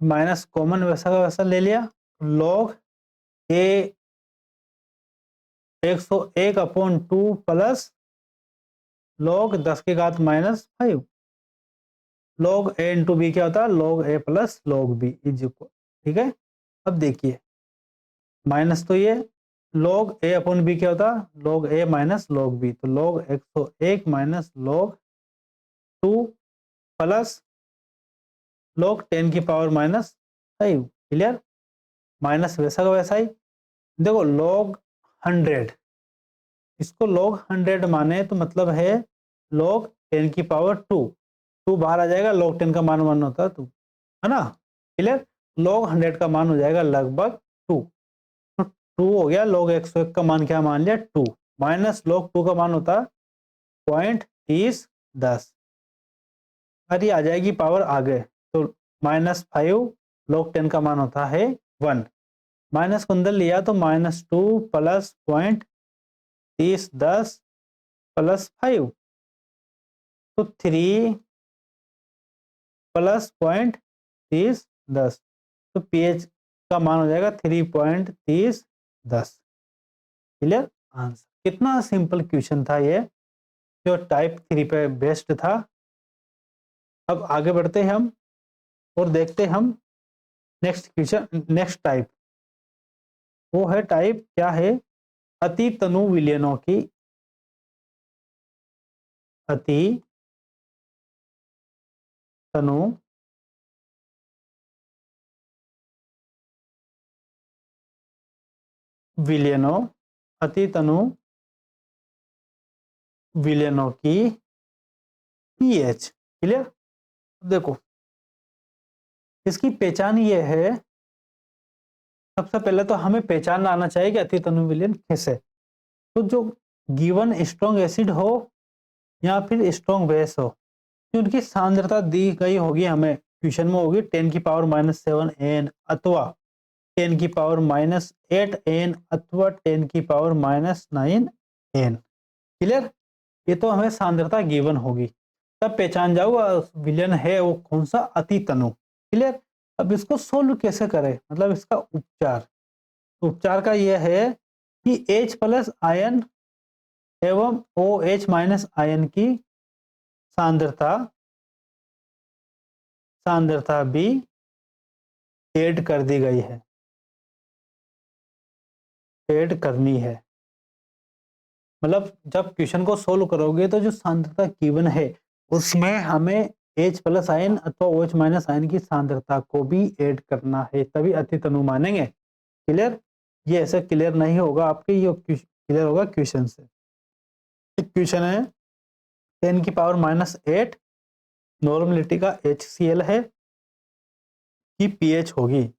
Speaker 1: माइनस कॉमन वैसा का वैसा ले लिया, log a 101 upon 2 plus log 10 की घात minus 5। Log a into b क्या होता है, log a plus log b is equal. ठीक है। अब देखिए माइनस तो ये लॉग ए अपॉन बी क्या होता है, लॉग ए माइनस लॉग बी। तो log 101 minus log 2 plus log 10 की पावर माइनस 5। क्लियर। माइनस वैसा का वैसा ही। देखो लॉग 100, इसको लॉग 100 माने तो मतलब है लॉग 10 की पावर 2 बाहर आ जाएगा, लॉग 10 का मान 1 होता है 2, है ना। क्लियर। लॉग 100 का मान हो जाएगा लगभग 2। तो 2 हो गया, लॉग 101 का मान क्या मान लिया 2, माइनस लॉग 2 का मान होता है 0.3010। अरे आ जाएगी पावर आगे, तो माइनस 5 लॉग 10 का मान होता है 1, माइनस को अंदर लिया तो माइनस 2 प्लस 0.3010 प्लस 5, तो 3 प्लस 0.3010, तो pH का मान हो जाएगा 3.3010। Clear answer. कितना सिंपल क्वेश्चन था ये, जो टाइप 3 पे बेस्ड था। अब आगे बढ़ते हैं हम और देखते हैं हम नेक्स्ट क्वेश्चन, नेक्स्ट टाइप। वो है टाइप क्या है, अति तनु विलयनों की, अति तनु विलयनों, अति तनु विलयनों की पीएच। क्लियर। देखो इसकी पहचान ये है, सबसे पहले तो हमें पहचान आना चाहिए कि अति तनु विलयन कैसे। तो जो गिवन स्ट्रॉन्ग एसिड हो या फिर स्ट्रॉन्ग बेस हो, उनकी सांद्रता दी गई होगी हमें क्वेश्चन में होगी 10 की पावर माइनस 7 एन अथवा 10 की पावर माइनस 8 एन अथवा 10 की पावर माइनस 9 एन। क्लियर। ये तो हमें सांद्रता गिवन होगी, तब पहचान जाओ विलयन है वो कौन सा, अति तनु। क्लियर। अब इसको सोल्व कैसे करें, मतलब इसका उपचार। उपचार का यह है कि H प्लस आयन एवं OH माइनस आयन की सांद्रता सांद्रता भी ऐड कर दी गई है, ऐड करनी है। मतलब जब क्वेश्चन को सोल्व करोगे तो जो सांद्रता गिवन है उसमें हमें H प्लस आयन अथवा OH माइनस आयन की सांद्रता को भी ऐड करना है, तभी अति तनु मानेंगे। क्लियर। ये ऐसे क्लियर नहीं होगा आपके, ये क्लियर होगा क्वेश्चन से। क्वेश्चन है 10 की पावर माइनस 8 नॉर्मलिटी का HCl है की पीएच होगी।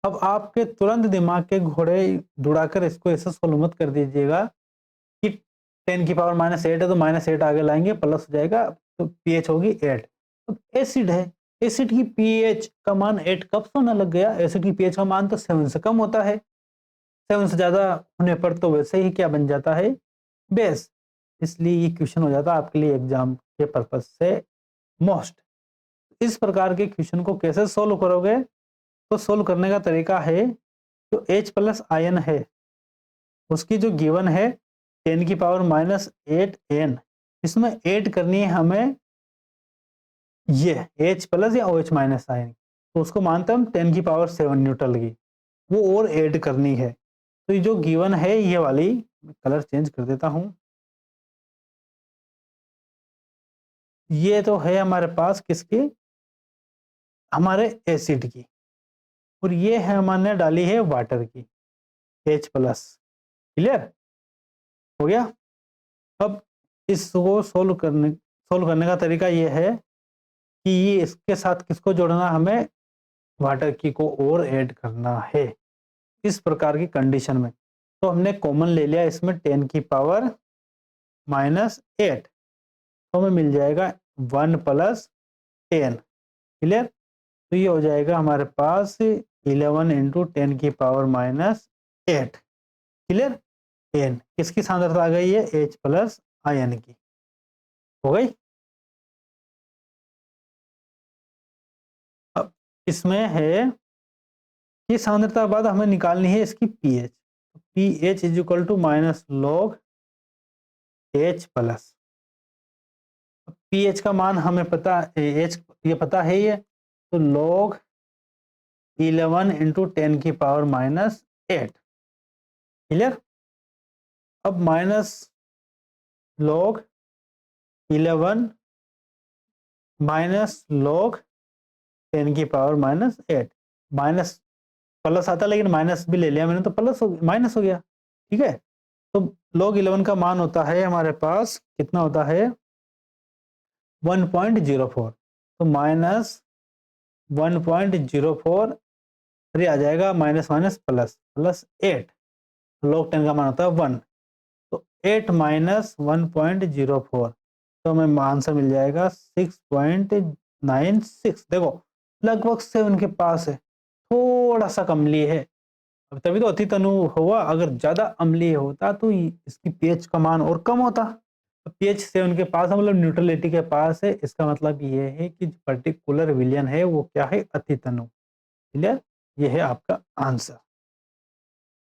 Speaker 1: अब आपके तुरंत दिमाग के घोड़े दौड़ाकर इसको ऐसा सोल्व मत कर दीजिएगा कि 10 की पावर माइनस 8 है तो माइनस 8 आगे लाएंगे प्लस हो जाएगा तो पीएच होगी 8। तो एसिड है, एसिड की पीएच का मान 8 कब से होने लग गया, एसिड की पीएच का मान तो 7 से कम होता है, 7 से ज्यादा होने पर तो वैसे ही क्या बन जाता है, बेस। इसलिए ये क्वेश्चन हो जाता है आपके लिए एग्जाम के पर्पज से मोस्ट। इस प्रकार के क्वेश्चन को कैसे सोल्व करोगे, तो सोल्व करने का तरीका है जो H प्लस आयन है उसकी जो गिवन है 10 की पावर माइनस 8 n, इसमें ऐड करनी है हमें ये H प्लस या OH माइनस आयन, तो उसको मानते हैं हम 10 की पावर 7 न्यूटन की, वो और ऐड करनी है। तो ये जो गिवन है ये वाली, कलर चेंज कर देता हूं, ये तो है हमारे पास किसकी, हमारे एसिड की, और ये है हमने डाली है वाटर की H प्लस। क्लियर हो गया। अब इसको सोल्व करने का तरीका ये है कि ये इसके साथ किसको जोड़ना, हमें वाटर की को और ऐड करना है इस प्रकार की कंडीशन में। तो हमने कॉमन ले लिया इसमें 10 की पावर माइनस 8, तो हमें मिल जाएगा 1 प्लस 10। क्लियर। तो ये हो जाएगा हमारे पास 11 इंटू 10 की पावर माइनस 8। क्लियर। n किसकी सांद्रता आ गई है, H प्लस आयन की हो गई। अब इसमें है कि सांद्रता बाद हमें निकालनी है इसकी pH। pH is equal to minus log H plus. pH का मान हमें पता H ये पता है, ये तो लॉग 11 इंटू 10 की पावर माइनस 8। क्लियर। अब माइनस लॉग 11 माइनस लॉग 10 की पावर माइनस 8, माइनस प्लस आता लेकिन माइनस भी ले लिया मैंने, तो प्लस माइनस हो गया। ठीक है। तो लॉग 11 का मान होता है हमारे पास कितना होता है 1.04, तो माइनस 1.04, फिर आ जाएगा minus minus plus plus 8, log 10 का मान होता है 1, तो 8 माइनस 1.04, तो हमें आंसर मिल जाएगा 6.96। देखो लगभग 7 के पास है, थोड़ा सा कम लिए है, अब तभी तो अति तनु हुआ। अगर ज्यादा अम्लीय होता तो इसकी पीएच का मान और कम होता। तो पीएच 7 के पास है, मतलब न्यूट्रलिटी के पास है, इसका मतलब ये है कि पर्टिकुलर विलयन है वो क्या है, अति तनु। क्लियर। ये है आपका आंसर।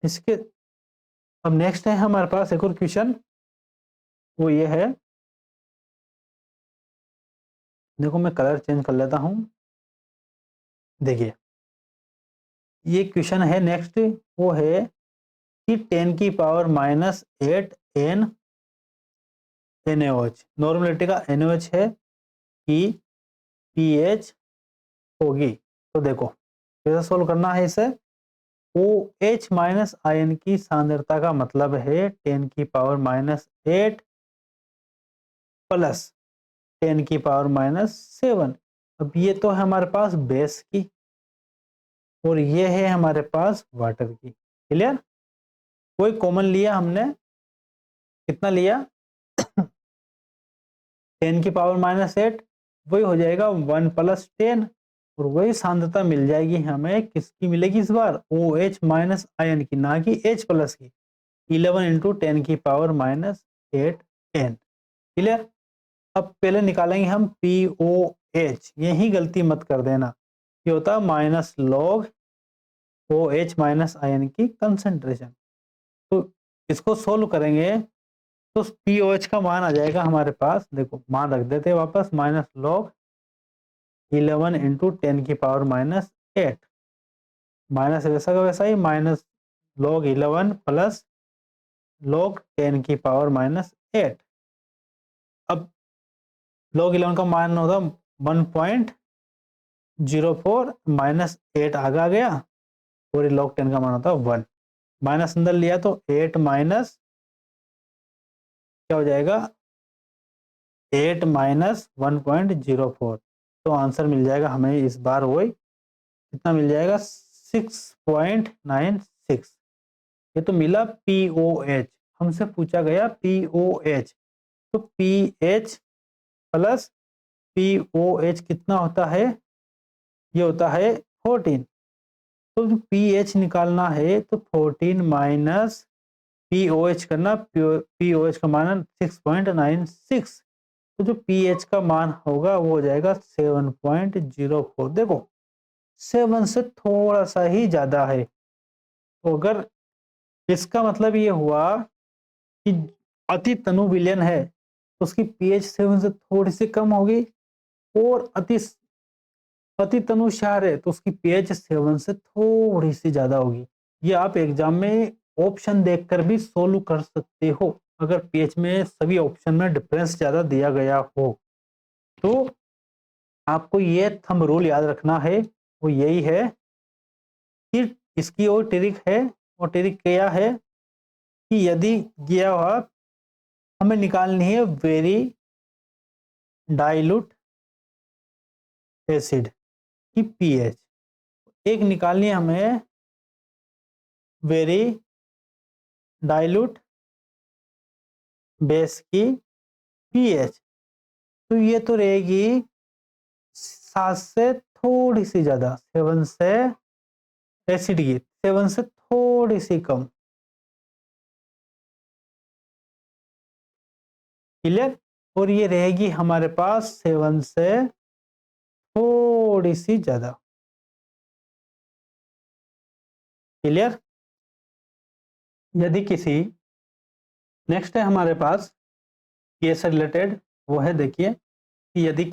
Speaker 1: इसके अब नेक्स्ट है हमारे पास एक और क्वेश्चन, वो ये है, देखो मैं कलर चेंज कर लेता हूं। देखिए ये क्वेश्चन है नेक्स्ट, वो है कि 10 की power minus 8 N NaOH, normality का NaOH है कि pH होगी। तो देखो कैसे सोल्व करना है इसे। OH माइनस आयन की सांद्रता का मतलब है 10 की पावर माइनस 8 प्लस 10 की पावर माइनस 7। अब ये तो है हमारे पास बेस की, और ये है हमारे पास वाटर की। क्लियर। कोई कॉमन लिया हमने, कितना लिया 10 की पावर माइनस 8, वही हो जाएगा 1 प्लस 10, और वही सांद्रता मिल जाएगी हमें, किसकी मिलेगी इस बार, OH माइनस आयन की, ना कि H प्लस की, 11 इंटू 10 की पावर माइनस 8 n। क्लियर। अब पहले निकालेंगे हम POH, यही गलती मत कर देना, ये होता है minus log OH minus ion की कंसंट्रेशन। तो इसको सोल्व करेंगे तो POH का मान आ जाएगा हमारे पास, देखो मान रख देते हैं वापस, माइनस लॉग 11 इंटू 10 की पावर माइनस 8, माइनस वैसा का वैसा ही, माइनस लॉग 11 प्लस लॉग 10 की पावर माइनस 8। अब लॉग 11 का मान होगा 1.04, माइनस 8 आगे आ गया, और लॉग 10 का मान होता है 1, माइनस अंदर लिया तो 8 माइनस क्या हो जाएगा 8 माइनस 1.04, तो आंसर मिल जाएगा हमें इस बार वही कितना मिल जाएगा 6.96। ये तो मिला POH, हमसे पूछा गया POH, तो PH प्लस POH कितना होता है, ये होता है 14। तो जो PH निकालना है तो 14 माइनस POH करना, POH का मान 6.96, तो जो PH का मान होगा वो हो जाएगा 7.04। देखो 7 से थोड़ा सा ही ज्यादा है, तो अगर इसका मतलब ये हुआ कि अति तनु विलयन है तो उसकी पीएच 7 से थोड़ी सी कम होगी, और अति तनु क्षार है तो उसकी पीएच 7 से थोड़ी सी ज्यादा होगी। ये आप एग्जाम में ऑप्शन देखकर भी सोल्व कर सकते हो, अगर पीएच में सभी ऑप्शन में डिफरेंस ज्यादा दिया गया हो। तो आपको ये थंब रूल याद रखना है, वो यही है कि इसकी और ट्रिक है, और ट्रिक क्या है कि यदि यह हुआ, हमें निकालनी है वेरी डाइल्यूट एसिड की पीएच, एक निकालनी है हमें वेरी डाइल्यूट बेस की पीएच, तो ये तो रहेगी 7 से थोड़ी सी ज्यादा, 7 से एसिड की 7 से थोड़ी सी कम। क्लियर? और ये रहेगी हमारे पास 7 से थोड़ी सी ज्यादा। क्लियर? यदि किसी, नेक्स्ट है हमारे पास ये से रिलेटेड, वो है देखिए कि यदि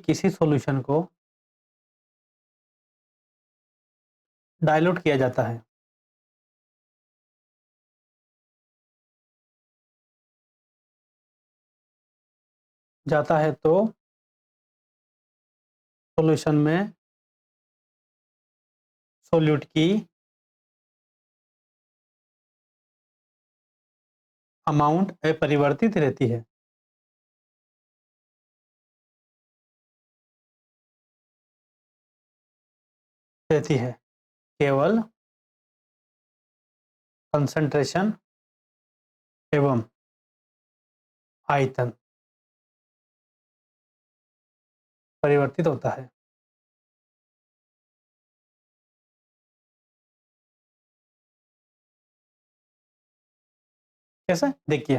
Speaker 1: किसी सॉल्यूशन को डाइल्यूट किया जाता है तो सॉल्यूशन में सोल्यूट की अमाउंट अपरिवर्तित रहती है। केवल कंसंट्रेशन एवं आयतन परिवर्तित होता है। कैसे? देखिए,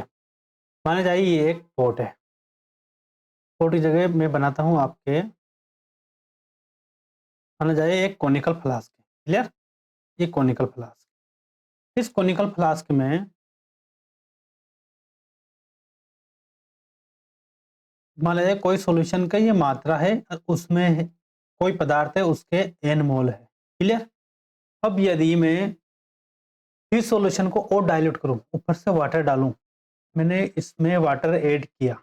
Speaker 1: माना जाए ये एक पोट है, पोट की जगह मैं बनाता हूँ आपके, माना जाए एक कोनिकल फ्लास्क है। क्लियर? ये कोनिकल फ्लास्क, इस कोनिकल फ्लास्क में मान लीजिए कोई सॉल्यूशन का ये मात्रा है और उसमें कोई पदार्थ है, उसके n मोल है। क्लियर? अब यदि मैं इस सॉल्यूशन को और डाइल्यूट करूं, ऊपर से वाटर डालूं, मैंने इसमें वाटर ऐड किया,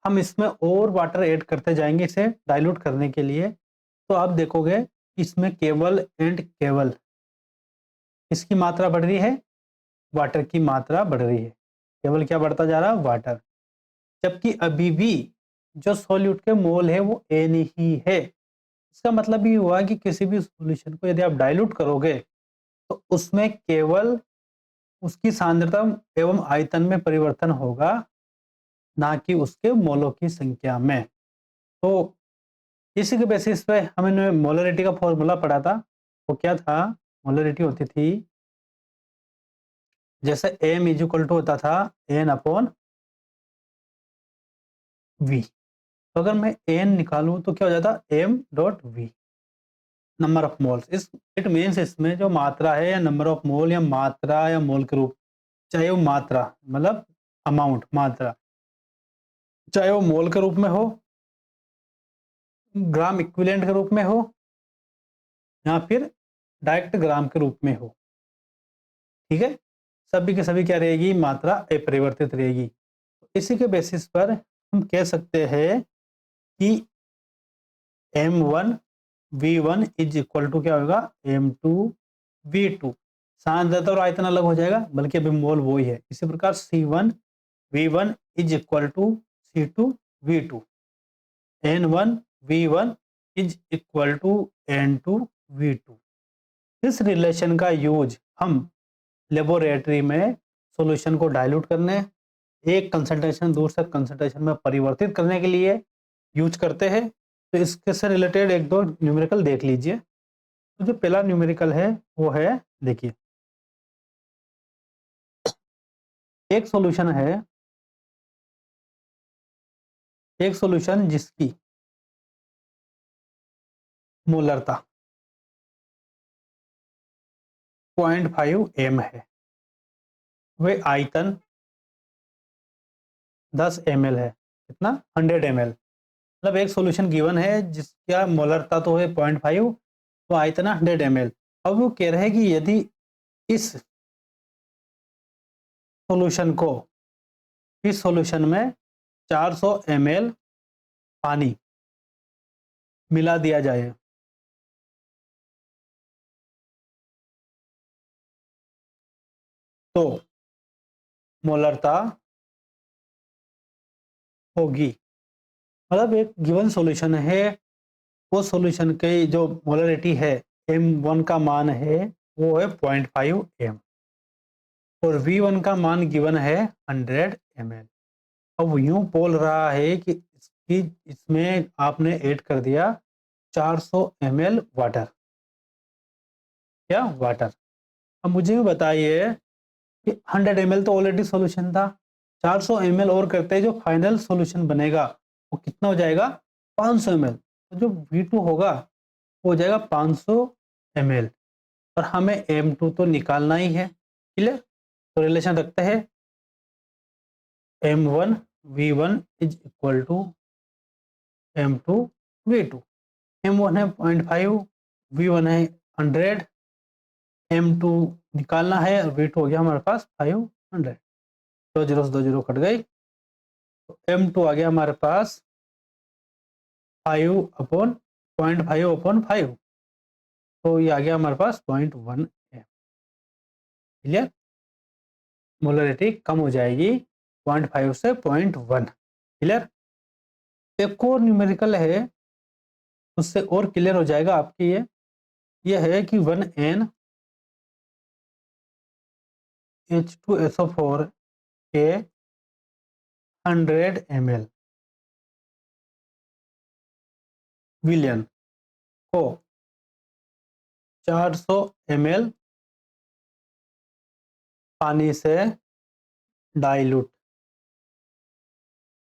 Speaker 1: हम इसमें और वाटर ऐड करते जाएंगे इसे डाइल्यूट करने के लिए, तो आप देखोगे इसमें केवल एंड केवल इसकी मात्रा बढ़ रही है, वाटर की मात्रा बढ़ रही है। केवल क्या बढ़ता जा रहा है? वाटर। जबकि अभी भी जो सॉल्यूट के मोल है वो एन ही है। इसका मतलब ये हुआ कि किसी भी सॉल्यूशन को यदि आप डाइल्यूट करोगे तो उसमें केवल उसकी सांद्रता एवं आयतन में परिवर्तन होगा, ना कि उसके मोलों की संख्या में। तो इसी के बेसिस पे हमने मोलरिटी का फॉर्मूला पढ़ा था, वो क्या था? मोलरिटी होती थी, जैसे m इज इक्वल टू होता था n अपॉन v, तो अगर मैं n निकालूं तो क्या हो जाता? m dot v, number of moles. इस इट मीन्स इसमें जो मात्रा है या नंबर ऑफ मोल या मात्रा या मोल के रूप, चाहे वो मात्रा मतलब अमाउंट मात्रा, चाहे वो मोल के रूप में हो, ग्राम इक्विवेलेंट के रूप में हो, या फिर डायरेक्ट ग्राम के रूप में हो, ठीक है, सभी के सभी क्या रहेगी? मात्रा अपरिवर्तित रहेगी। इसी के बेसिस पर हम कह सकते हैं कि m1 v1 is equal to क्या होगा? m2 v2। सांद्रता और आयतन अलग हो जाएगा, बल्कि अभी मोल वो ही है। इसी प्रकार c1 v1 is equal to c2 v2, n1 v1 is equal to n2 v2। इस रिलेशन का यूज हम लेबोरेटरी में सॉल्यूशन को डाइल्यूट करने, एक कंसंट्रेशन दूसरे कंसंट्रेशन में परिवर्तित करने के लिए यूज करते हैं। तो इसके से रिलेटेड एक दो न्यूमेरिकल देख लीजिए। तो जो पहला न्यूमेरिकल है वो है, देखिए, एक सॉल्यूशन है, एक सॉल्यूशन जिसकी मोलरता 0.5 m है, वे आयतन 10 ml है, कितना 100 ml, मतलब एक सॉल्यूशन गिवन है जिसका मोलरता तो है 0.5, तो आयतन 100 ml। अब वो कह रहे हैं कि यदि इस सॉल्यूशन में 400 ml पानी मिला दिया जाए तो मोलरता होगी, मतलब एक गिवन सॉल्यूशन है, वो सॉल्यूशन की जो मोलरिटी है m1 का मान है वो है 0.5 m और v1 का मान गिवन है 100 ml। अब यूं बोल रहा है कि इसमें आपने ऐड कर दिया 400 ml वाटर, क्या वाटर। अब मुझे भी बताइए कि 100 ml तो ऑलरेडी सॉल्यूशन था, 400 ml और करते जो फाइनल सॉल्यूशन बनेगा वो कितना हो जाएगा 500 ml, तो जो V2 होगा वो हो जाएगा 500 ml और हमें M2 तो निकालना ही है, क्लियर। तो रिलेशन रखते हैं M1 V1 is equal to M2 V2। M1 है 0.5, V1 है 100, M2 निकालना है और V2 हो गया हमारे पास 500। दो जीरो से दो जीरो कट गई, तो M2 आ गया हमारे पास 5/0.5/5, तो ये आ गया हमारे पास 0.1 m। क्लियर, मोलरिटी कम हो जाएगी 0.5 से 0.1। क्लियर, एक और न्यूमेरिकल है उससे और क्लियर हो जाएगा आपकी ये है कि 1n H2SO4 के 100 ml विलियन को 400 ml पानी से डाइल्यूट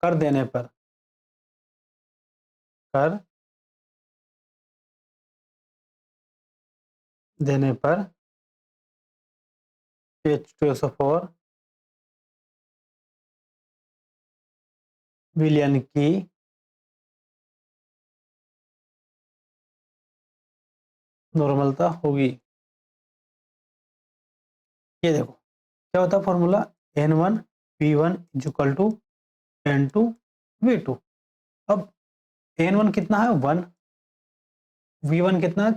Speaker 1: कर देने पर H2SO4 विलियन की नॉर्मलता होगी। ये देखो क्या होता है formula, N1 P1 equal to N2 V2। अब N1 कितना है 1, V1 कितना है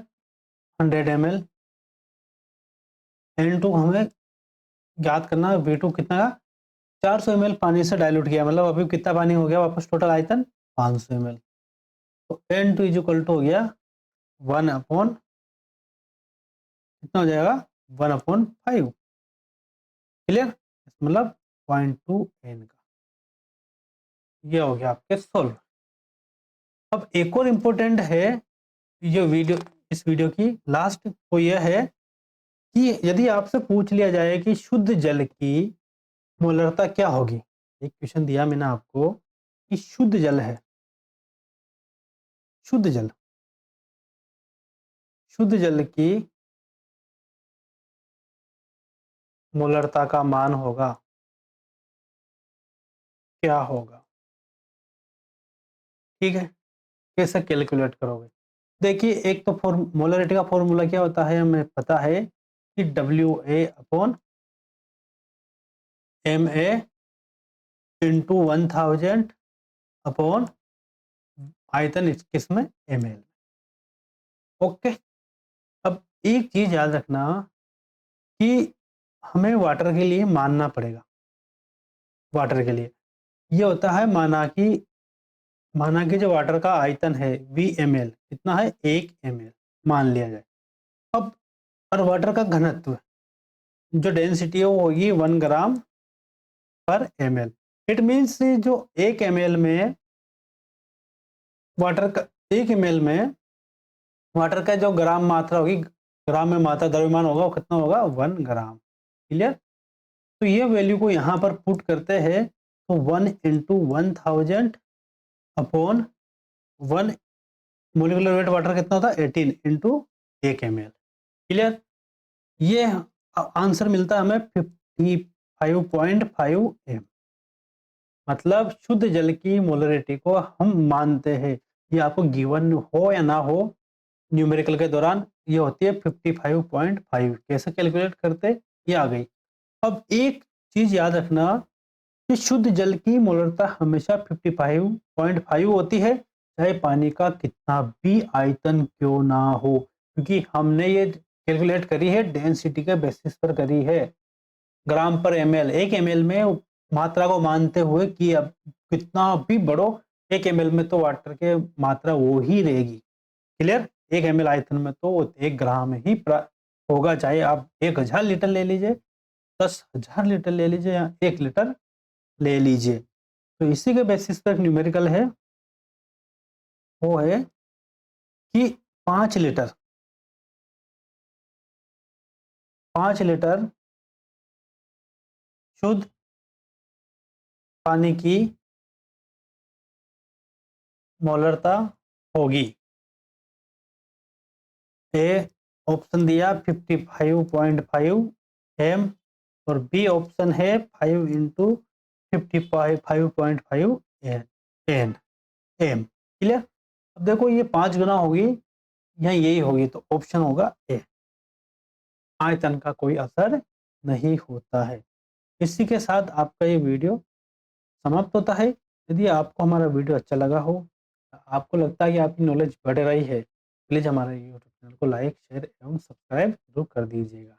Speaker 1: 100 ml, N2 हमें ज्ञात करना है V2 कितना है 400 ml पानी से डाइल्यूट किया, मतलब अभी कितना पानी हो गया वापस टोटल आयतन 500 ml। तो N2 इक्वल टू हो गया 1/, कितना हो जाएगा 1/5। क्लियर, मतलब 0.2 n का ये हो गया आपके सोल्व। अब एक और इम्पोर्टेंट है ये वीडियो, इस वीडियो की लास्ट तो यह है कि यदि आपसे पूछ लिया जाए कि शुद्ध जल की मोलरता क्या होगी, एक क्वेश्चन दिया मैंने आपको कि शुद्ध जल है, शुद्ध जल की मोलरता का मान होगा क्या होगा, ठीक है। कैसे कैलकुलेट करोगे, देखिए एक तो मोलरिटी का फॉर्मूला क्या होता है हमें पता है कि WA/MA इंटू 1000 अपॉन आयतन किसमें ml। ओके, अब एक चीज याद रखना कि हमें वाटर के लिए मानना पड़ेगा, वाटर के लिए ये होता है माना कि जो वाटर का आयतन है VML कितना है 1 ml मान लिया जाए। अब और वाटर का घनत्व जो डेंसिटी है वो होगी 1 ग्राम पर ml। इट मीन्स जो 1 ml में वाटर का 1 ml में वाटर का जो ग्राम मात्रा होगी, ग्राम में मात्रा द्रव्यमान होगा वो कितना होगा 1 ग्राम। क्लियर, तो ये वैल्यू को यहाँ पर पुट करते हैं तो 1 × 1000 अपॉन 1 मोलिकुलर वेट वाटर कितना होता है 18 इंटू 1 ml। क्लियर। ये आंसर मिलता है हमें 55.5 m। मतलब शुद्ध जल की मोलरिटी को हम मानते हैं, ये आपको गिवन हो या ना हो न्यूमेरिकल के दौरान, ये होती है 55.5। कैसे कैलकुलेट करते, ये आ गई। अब एक चीज याद रखना कि शुद्ध जल की मोलरता हमेशा 55.5 होती है, चाहे पानी का कितना भी आयतन क्यों ना हो, क्योंकि हमने ये कैलकुलेट करी है डेंसिटी के बेसिस पर करी है, ग्राम पर ml। 1 ml में मात्रा को मानते हुए कि अब कितना भी बढ़ो 1 ml में तो वाटर के मात्रा वो ही रहेगी। क्लियर। 1 ml आयतन में तो 1 ग्राम ही होगा, चाहे आप 1000 लीटर ले लीजिए, 10,000 लीटर ले लीजिए या 1 लीटर ले लीजिए। तो इसी के बेसिस पर न्यूमेरिकल है, वो है कि 5 लीटर 5 लीटर शुद्ध पानी की मोलरता होगी। ए ऑप्शन दिया 55.5 m और बी ऑप्शन है 5 इंटू 55.5 एन एम। क्लियर। अब देखो ये 5 गुना होगी या यही होगी, तो ऑप्शन होगा ए। आयतन का कोई असर नहीं होता है। इसी के साथ आपका ये वीडियो समाप्त होता है। यदि आपको हमारा वीडियो अच्छा लगा हो, आपको लगता है कि आपकी नॉलेज बढ़ रही है, प्लीज़ हमारे यूट्यूब चैनल को लाइक शेयर एवं सब्सक्राइब जरूर कर दीजिएगा।